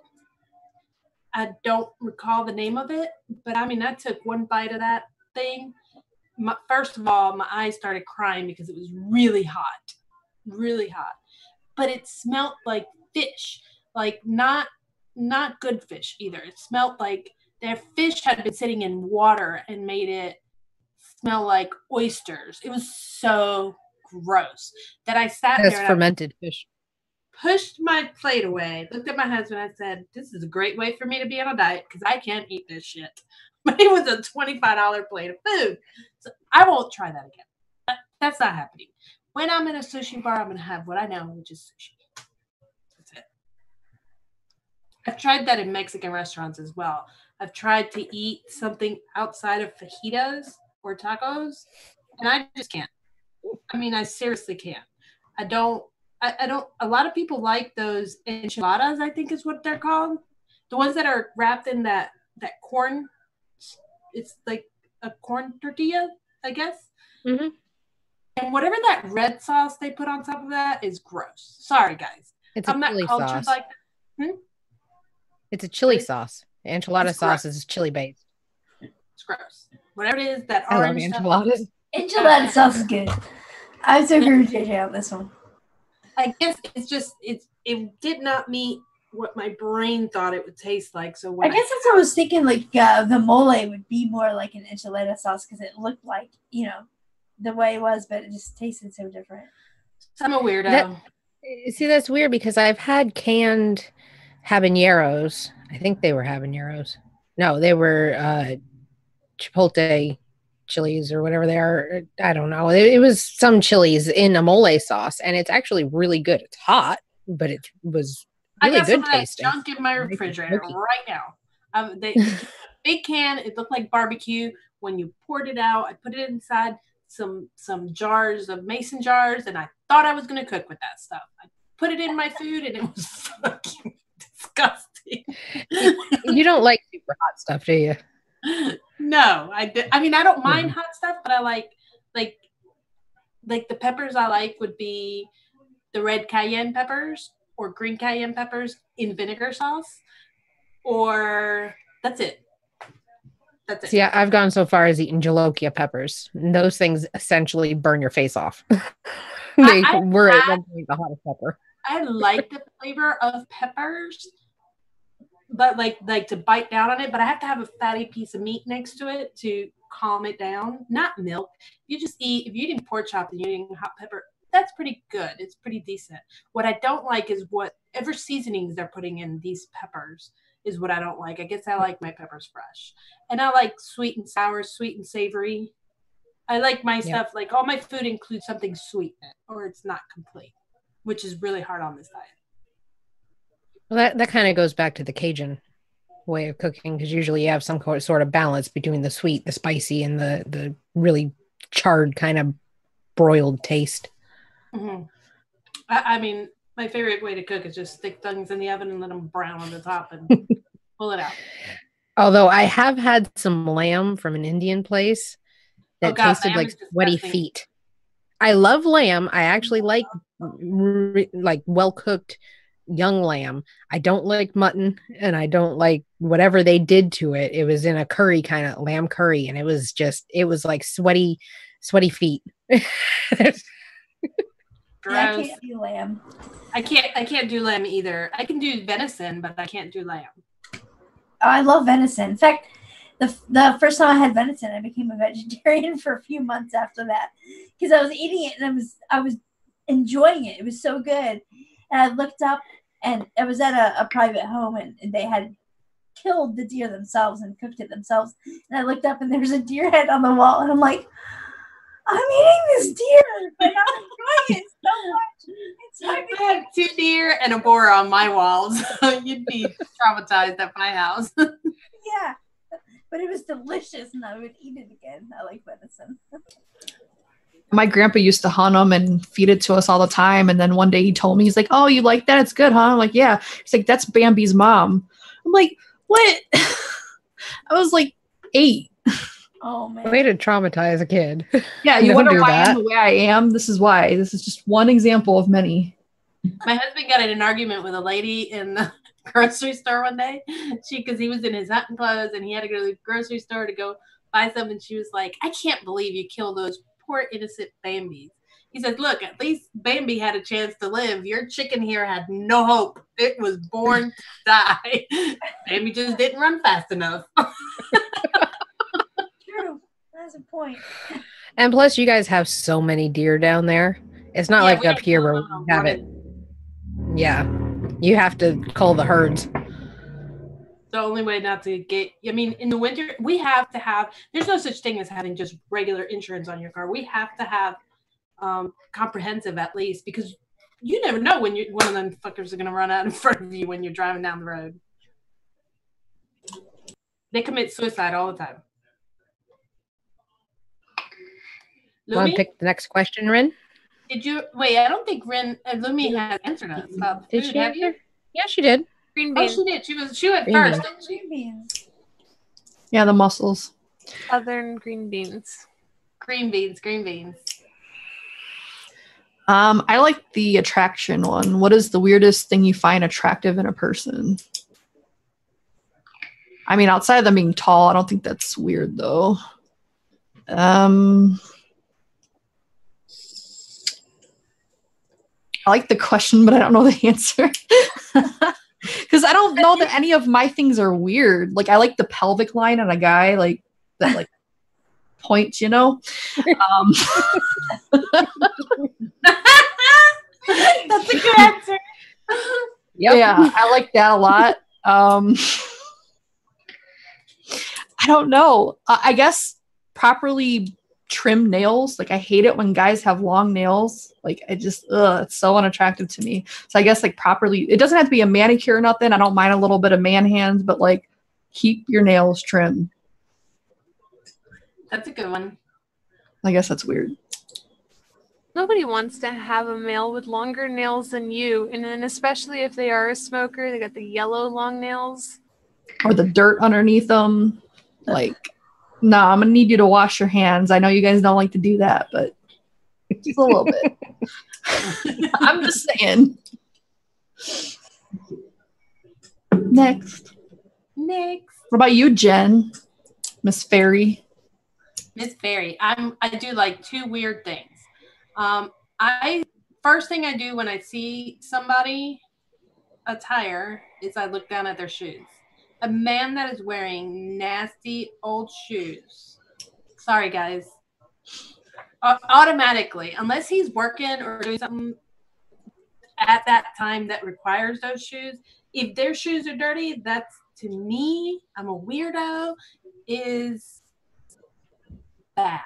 I don't recall the name of it, but I mean, I took one bite of that thing. First of all, my eyes started crying because it was really hot, but it smelled like fish, like not good fish either. It smelled like their fish had been sitting in water and made it smell like oysters. It was so gross that I sat there. That's fermented fish. Pushed my plate away, looked at my husband, I said, this is a great way for me to be on a diet because I can't eat this shit. But it was a $25 plate of food. So I won't try that again. That's not happening. When I'm in a sushi bar, I'm going to have what I know, which is sushi. That's it. I've tried that in Mexican restaurants as well. I've tried to eat something outside of fajitas or tacos, and I just can't. I mean, I seriously can't. I don't, a lot of people like those enchiladas, I think is what they're called. The ones that are wrapped in that corn, it's like a corn tortilla, I guess. Mm-hmm. And whatever that red sauce they put on top of that is gross. Sorry, guys. I'm not cultured sauce. Like that. It's a chili sauce. The enchilada sauce is chili based. It's gross. Whatever it is, that I orange love enchiladas. Enchilada sauce is good. I was agree with JJ on this one. I guess it did not meet what my brain thought it would taste like. So I guess that's what I was thinking. Like the mole would be more like an enchilada sauce because it looked like the way it was, but it just tasted so different. I'm a weirdo. That's weird because I've had canned habaneros. I think they were habaneros. No, they were chipotle chilies or whatever they are. I don't know. It was some chilies in a mole sauce, and it's actually really good. It's hot, but it was really I got good some of tasting. that junk in my refrigerator right now. Big can. It looked like barbecue. When you poured it out, I put it inside some jars of mason jars, and I thought I was going to cook with that stuff. I put it in my food, and it was fucking disgusting. You don't like super hot stuff, do you? No, I mean, I don't mind hot stuff, but I like the peppers I like would be the red cayenne peppers or green cayenne peppers in vinegar sauce, or that's it. That's it. See, I've gone so far as eating jalapeño peppers. And those things essentially burn your face off. They were at one point the hottest pepper. I like the flavor of peppers, but like to bite down on it, but I have to have a fatty piece of meat next to it to calm it down. Not milk. If you're eating pork chop and you're eating hot pepper, that's pretty good. It's pretty decent. What I don't like is whatever seasonings they're putting in these peppers is what I don't like. I guess I like my peppers fresh. And I like sweet and sour, sweet and savory. I like my stuff, like all my food includes something sweet in it, or it's not complete, which is really hard on this diet. Well, that kind of goes back to the Cajun way of cooking, because usually you have some sort of balance between the sweet, the spicy, and the really charred kind of broiled taste. Mm-hmm. I mean, my favorite way to cook is just stick things in the oven and let them brown on the top and pull it out. Although I have had some lamb from an Indian place that tasted like sweaty feet. I love lamb. I actually like well-cooked young lamb. I don't like mutton, and I don't like whatever they did to it. It was in a curry, kind of lamb curry, and it was like sweaty feet. Gross. Yeah, I can't do lamb. I can't do lamb either. I can do venison, but I can't do lamb. Oh, I love venison. In fact, the first time I had venison, I became a vegetarian for a few months after that, because I was eating it and I was enjoying it. It was so good. And I looked up, and I was at a private home, and they had killed the deer themselves and cooked it themselves. And I looked up, and there was a deer head on the wall, and I'm like, I'm eating this deer, but I'm enjoying it so much. It's hard to I have 2 deer and a boar on my walls. You'd be traumatized at my house. Yeah, but it was delicious, and I would eat it again. I like venison. My grandpa used to hunt them and feed it to us all the time. And then one day he told me, he's like, "Oh, you like that? It's good, huh?" I'm like, "Yeah." He's like, "That's Bambi's mom." I'm like, "What?" I was like 8. Oh, man. Way to traumatize a kid. Yeah, you wonder why that. I'm the way I am. This is why. This is just one example of many. My husband got in an argument with a lady in the grocery store one day. Because he was in his hunting clothes and he had to go to the grocery store to go buy something. She was like, "I can't believe you killed those poor innocent Bambis." He said, "Look, at least Bambi had a chance to live. Your chicken here had no hope. It was born to die. Bambi just didn't run fast enough." True. That's a point. And plus, you guys have so many deer down there. It's not like up here where we have it. Yeah, you have to cull the herds. The only way not to get, I mean, in the winter, we have to have, there's no such thing as having just regular insurance on your car. We have to have comprehensive at least, because you never know when one of them fuckers are going to run out in front of you when you're driving down the road. They commit suicide all the time. Want to pick the next question, Rin? Did you, wait, I don't think Lumi has answered us about Did food, she have you? Yeah, she did. Green Oh, beans. she did. She went Green first, beans. didn't she? Green beans. Yeah, the mussels. Southern green beans. Green beans, green beans. I like the attraction one. What is the weirdest thing you find attractive in a person? I mean, outside of them being tall, I don't think that's weird though. I like the question, but I don't know the answer. Because I don't know that any of my things are weird. Like, I like the pelvic line on a guy, like that, like point, you know. That's a good answer. Yep. Yeah, I like that a lot. I don't know. I guess properly trimmed nails. Like I hate it when guys have long nails. Like I just, it's so unattractive to me. So I guess like properly, it doesn't have to be a manicure or nothing. I don't mind a little bit of man hands, but like keep your nails trimmed. That's a good one. I guess that's weird. Nobody wants to have a male with longer nails than you. And then especially if they are a smoker, they got the yellow long nails. Or the dirt underneath them. Like, no, I'm going to need you to wash your hands. I know you guys don't like to do that, but just a little bit. I'm just saying. Next. What about you, Jen? Miss Fairy? Miss Fairy. I do like two weird things. First thing I do when I see somebody attire is I look down at their shoes. A man that is wearing nasty old shoes. Sorry, guys. Automatically, unless he's working or doing something at that time that requires those shoes, if their shoes are dirty, that's, to me, I'm a weirdo, is bad.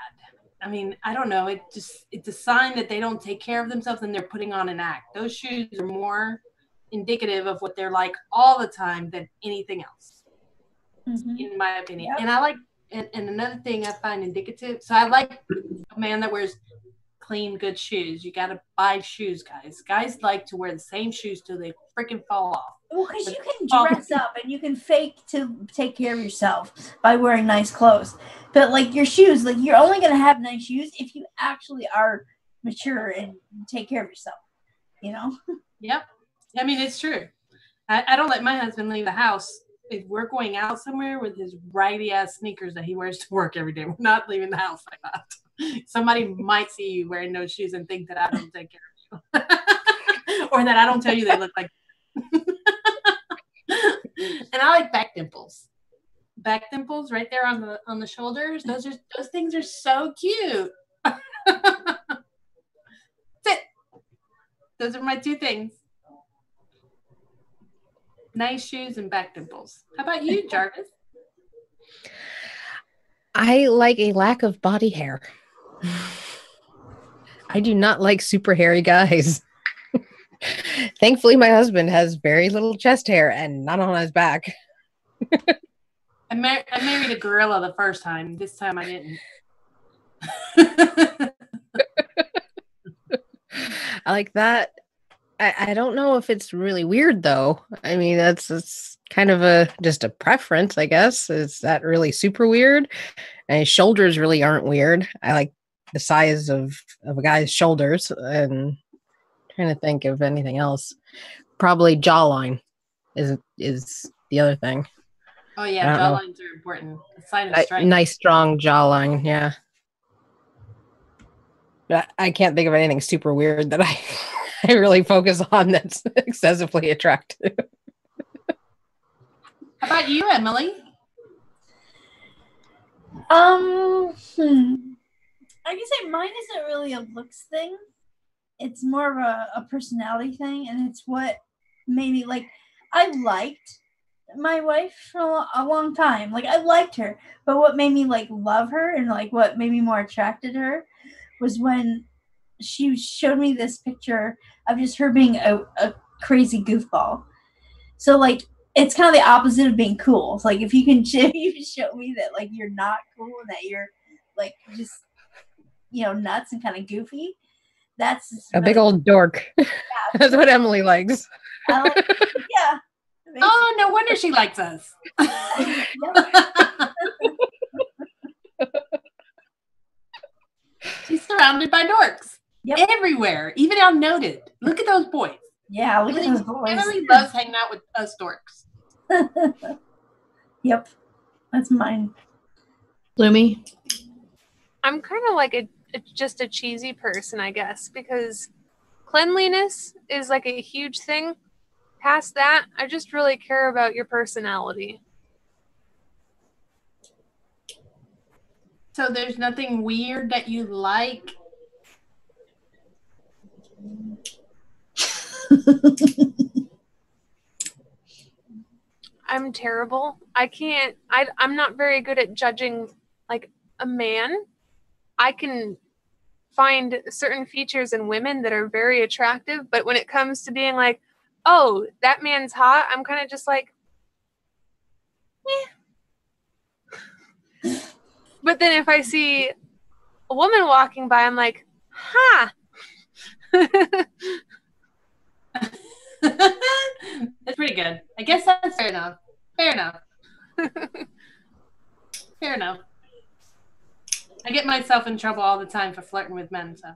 I mean, I don't know. It's a sign that they don't take care of themselves and they're putting on an act. Those shoes are more indicative of what they're like all the time than anything else, in my opinion. Yep. And I like, and another thing I find indicative, so I like a man that wears clean, good shoes. You got to buy shoes, guys. Guys like to wear the same shoes till they freaking fall off. Well, because you can dress up and you can fake to take care of yourself by wearing nice clothes. But, like, your shoes, like, you're only going to have nice shoes if you actually are mature and take care of yourself, you know? Yep. I mean, it's true. I don't let my husband leave the house. If we're going out somewhere with his righty-ass sneakers that he wears to work every day, we're not leaving the house like that. Somebody might see you wearing those shoes and think that I don't take care of you. Or that I don't tell you they look like and I like back dimples. Back dimples right there on the shoulders. Those things are so cute. That's it. Those are my two things. Nice shoes and back dimples. How about you, Jarvis? I like a lack of body hair. I do not like super hairy guys. Thankfully, my husband has very little chest hair and not on his back. I married a gorilla the first time. This time I didn't. I like that. I don't know if it's really weird, though. I mean, it's kind of just a preference, I guess. Is that really super weird? And his shoulders really aren't weird. I like the size of a guy's shoulders, and trying to think of anything else. Probably jawline is the other thing. Oh yeah, jawlines are important. A sign of strength. Nice strong jawline, yeah. But I can't think of anything super weird that I really focus on that's excessively attractive. How about you, Emily? I can say mine isn't really a looks thing. It's more of a personality thing, and it's what made me, like, I liked my wife for a long time. Like, I liked her, but what made me, like, love her and, like, what made me more attracted to her was when she showed me this picture of just her being a crazy goofball. So, like, it's kind of the opposite of being cool. It's like, if you can show me that, like, you're not cool and that you're, like, just, you know, nuts and kind of goofy, that's a big old dork. Yeah, that's what Emily likes. Yeah. Oh, no wonder she likes us. She's surrounded by dorks. Yep. Everywhere, even unnoted. Look at those boys. Yeah, look at those boys. Emily loves hanging out with us dorks. Yep, that's mine. Lumi? I'm kind of like just a cheesy person, I guess, because cleanliness is like a huge thing. Past that, I just really care about your personality. So there's nothing weird that you like? I'm terrible. I'm not very good at judging like a man, I can find certain features in women that are very attractive, but when it comes to being like, oh, that man's hot, I'm kind of just like, eh. But then if I see a woman walking by, I'm like, huh. That's pretty good. I guess that's fair enough. Fair enough. Fair enough. I get myself in trouble all the time for flirting with men, so.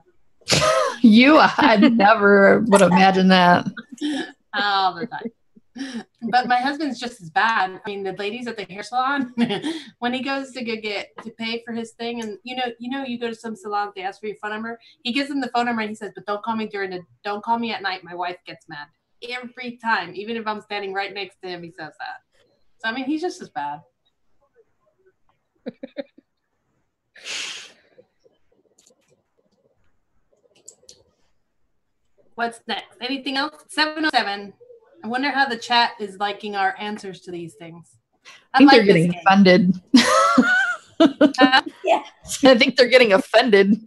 I never would imagine that. All the time. But my husband's just as bad. I mean, the ladies at the hair salon, when he goes to to pay for his thing, and you go to some salon, they ask for your phone number. He gives them the phone number and he says, "But don't call me don't call me at night. My wife gets mad every time, even if I'm standing right next to him." He says that. So I mean, he's just as bad. What's next? Anything else? 707. I wonder how the chat is liking our answers to these things. I think they're getting offended. Yeah. I think they're getting offended.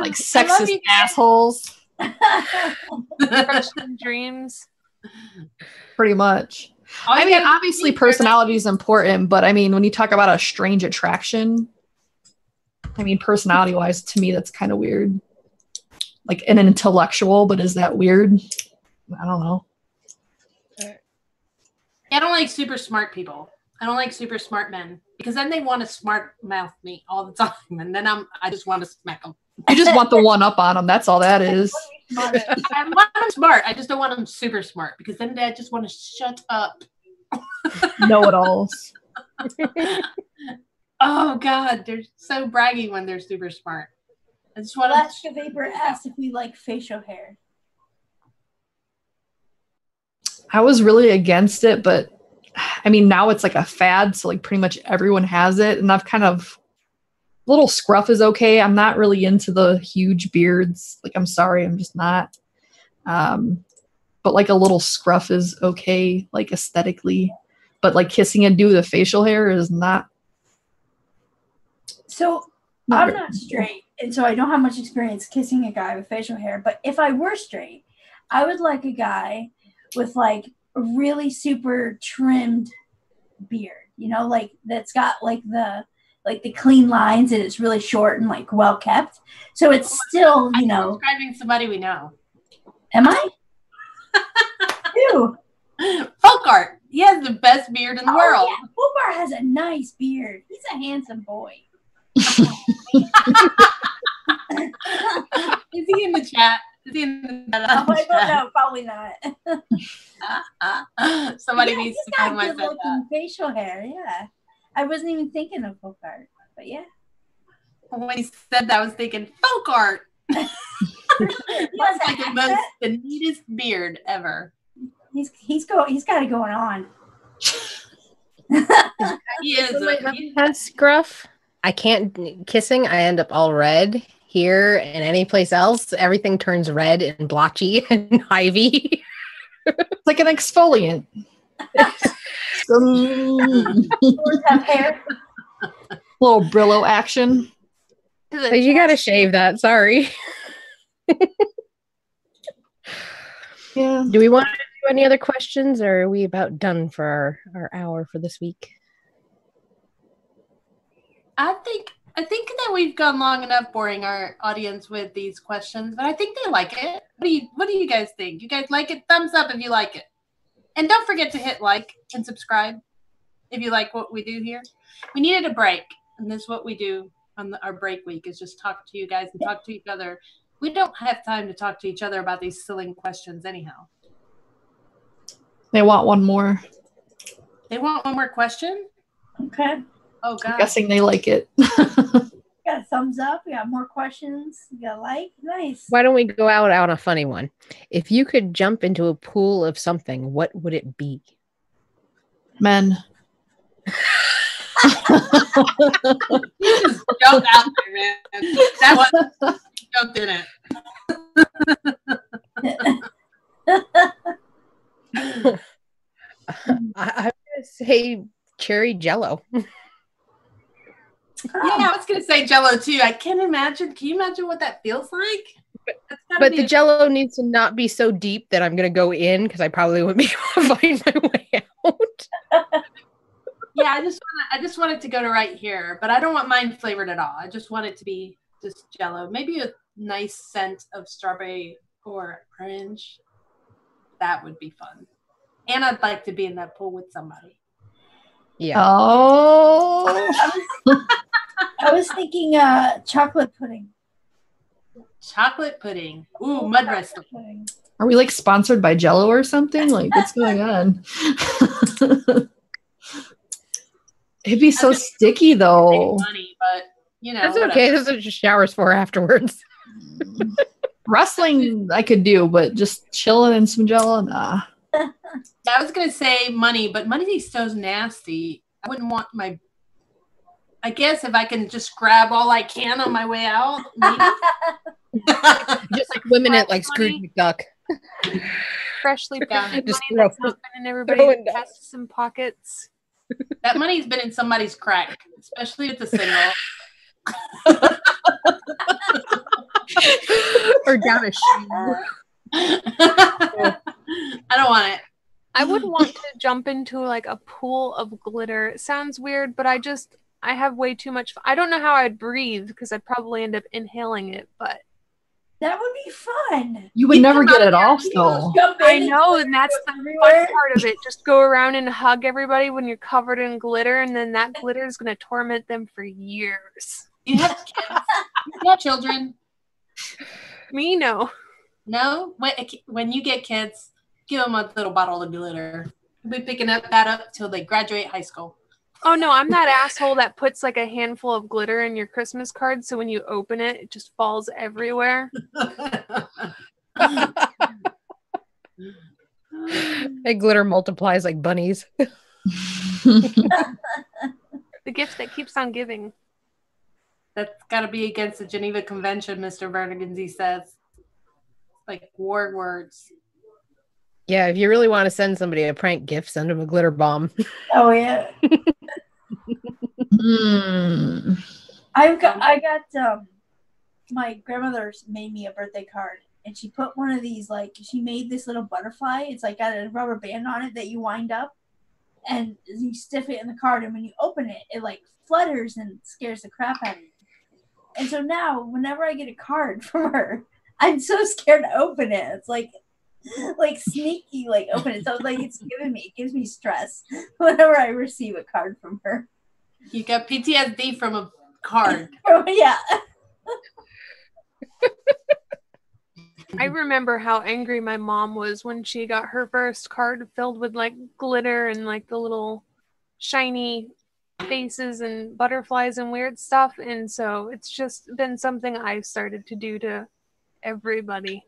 Like sexist assholes. Crushed in dreams. Pretty much. I mean, obviously personality is important, but I mean, when you talk about a strange attraction, I mean, personality-wise, to me, that's kind of weird. Like an intellectual, but is that weird? I don't know. I don't like super smart people. I don't like super smart men because then they want to smart mouth me all the time, and then I just want to smack them. You just want the one up on them. That's all that is. I want them smart. I just don't want them super smart because then I just want to shut up. Know-it-alls. Oh God, they're so braggy when they're super smart. I just want Alaska Vapor asked if we like facial hair. I was really against it, but I mean, now it's like a fad, so like pretty much everyone has it, and I've kind of little scruff is okay. I'm not really into the huge beards. Like, I'm sorry, I'm just not. But like a little scruff is okay, like aesthetically. But like kissing a dude with facial hair is not. So I'm not straight, and so I don't have much experience kissing a guy with facial hair. But if I were straight, I would like a guy with like a really super trimmed beard, you know, like that's got like the clean lines and it's really short and like well kept. So it's still, you know, describing somebody we know. Am I? Ew. Folk art. He has the best beard in the world. Yeah. Boobar has a nice beard. He's a handsome boy. Is he in the chat? Is he in the chat? Oh, I don't know. Probably not. Somebody needs to tell my good-looking facial hair. Yeah, I wasn't even thinking of folk art, but yeah. When he said that, I was thinking folk art. That's like the neatest beard ever. He's got it going on. He is. Has scruff. I can't kissing. I end up all red here and any place else. Everything turns red and blotchy and ivy. It's like an exfoliant. Have hair. Little Brillo action. So you gotta shave that. Sorry. Yeah. Do we want to do any other questions, or are we about done for our hour for this week? I think that we've gone long enough boring our audience with these questions, but I think they like it. What do you guys think? You guys like it? Thumbs up if you like it. And don't forget to hit like and subscribe if you like what we do here. We needed a break, and this is what we do on our break week is just talk to you guys and talk to each other. We don't have time to talk to each other about these silly questions anyhow. They want one more. They want one more question? Okay. Oh, God. I'm guessing they like it. Got a thumbs up. We got more questions. We got a like. Nice. Why don't we go out on a funny one? If you could jump into a pool of something, what would it be? Men. You just jumped out there, man. That one jumped in it. I'm going to say cherry jello. Yeah, I was gonna say Jello too. I can't imagine. Can you imagine what that feels like? But the Jello needs to not be so deep that I'm gonna go in because I probably wouldn't be able to find my way out. Yeah, I just want it to go to right here, but I don't want mine flavored at all. I just want it to be just Jello. Maybe a nice scent of strawberry or orange. That would be fun. And I'd like to be in that pool with somebody. Yeah. Oh. I was thinking chocolate pudding. Chocolate pudding. Ooh, mud wrestling. Are we like sponsored by Jello or something? Like, what's going on? It'd be so sticky though. Money, but you know, that's okay. This is just showers for afterwards. Wrestling I could do, but just chilling in some Jello, nah. Yeah, I was gonna say money, but money's so nasty. I wouldn't want my. I guess if I can just grab all I can on my way out, just like women at like Scrooge McDuck. Freshly found Just money that's not been in everybody's chests and pockets. That money's been in somebody's crack, especially if it's a single. Or down a shoe. I don't want it. I would want to jump into like a pool of glitter. It sounds weird, but I have way too much. I don't know how I'd breathe because I'd probably end up inhaling it, but that would be fun. You would never get it off though. I know, and that's the fun part of it. Just go around and hug everybody when you're covered in glitter, and then that glitter is going to torment them for years. You have kids. You have children. Me, no. No? When you get kids, give them a little bottle of glitter. We'll be picking that up till they graduate high school. Oh, no, I'm that asshole that puts like a handful of glitter in your Christmas card, so when you open it, it just falls everywhere. That glitter multiplies like bunnies. The gift that keeps on giving. That's got to be against the Geneva Convention, Mr. Berniganzi says. Like war words. Yeah, if you really want to send somebody a prank gift, send them a glitter bomb. Oh, yeah. I got my grandmother made me a birthday card, and she put one of these, like, she made this little butterfly. It's like got a rubber band on it that you wind up, and you stiff it in the card, and when you open it, it like flutters and scares the crap out of you. And so now, whenever I get a card from her, I'm so scared to open it. It's like sneaky, like open it. So like it gives me stress whenever I receive a card from her. You got PTSD from a card. Yeah. I remember how angry my mom was when she got her first card filled with like glitter and like the little shiny faces and butterflies and weird stuff. And so it's just been something I've started to do to everybody.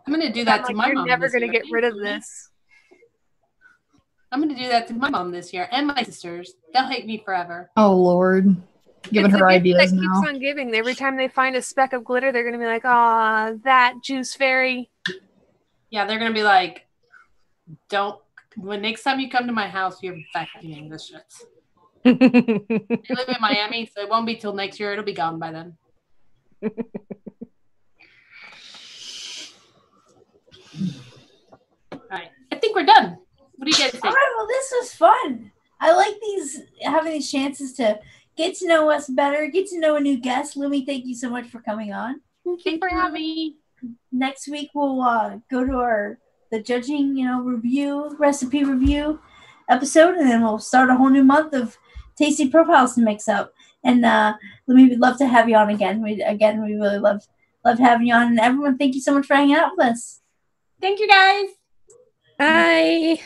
I'm going to do that to my mom. You're never going to get rid of this. I'm going to do that to my mom this year and my sisters. They'll hate me forever. Oh, Lord. Giving her ideas now. Keeps on giving. Every time they find a speck of glitter, they're going to be like, "Aw, that juice fairy." Yeah, they're going to be like, when next time you come to my house, you're vacuuming this shit. I live in Miami, so it won't be till next year. It'll be gone by then. All right. I think we're done. What do you guys think? All right, well, this was fun. I like having these chances to get to know us better, get to know a new guest. Lumi, thank you so much for coming on. Thank you for having me. Next week, we'll go to the judging, recipe review episode, and then we'll start a whole new month of tasty profiles to mix up. And Lumi, we'd love to have you on again. We really love having you on. And everyone, thank you so much for hanging out with us. Thank you, guys. Bye.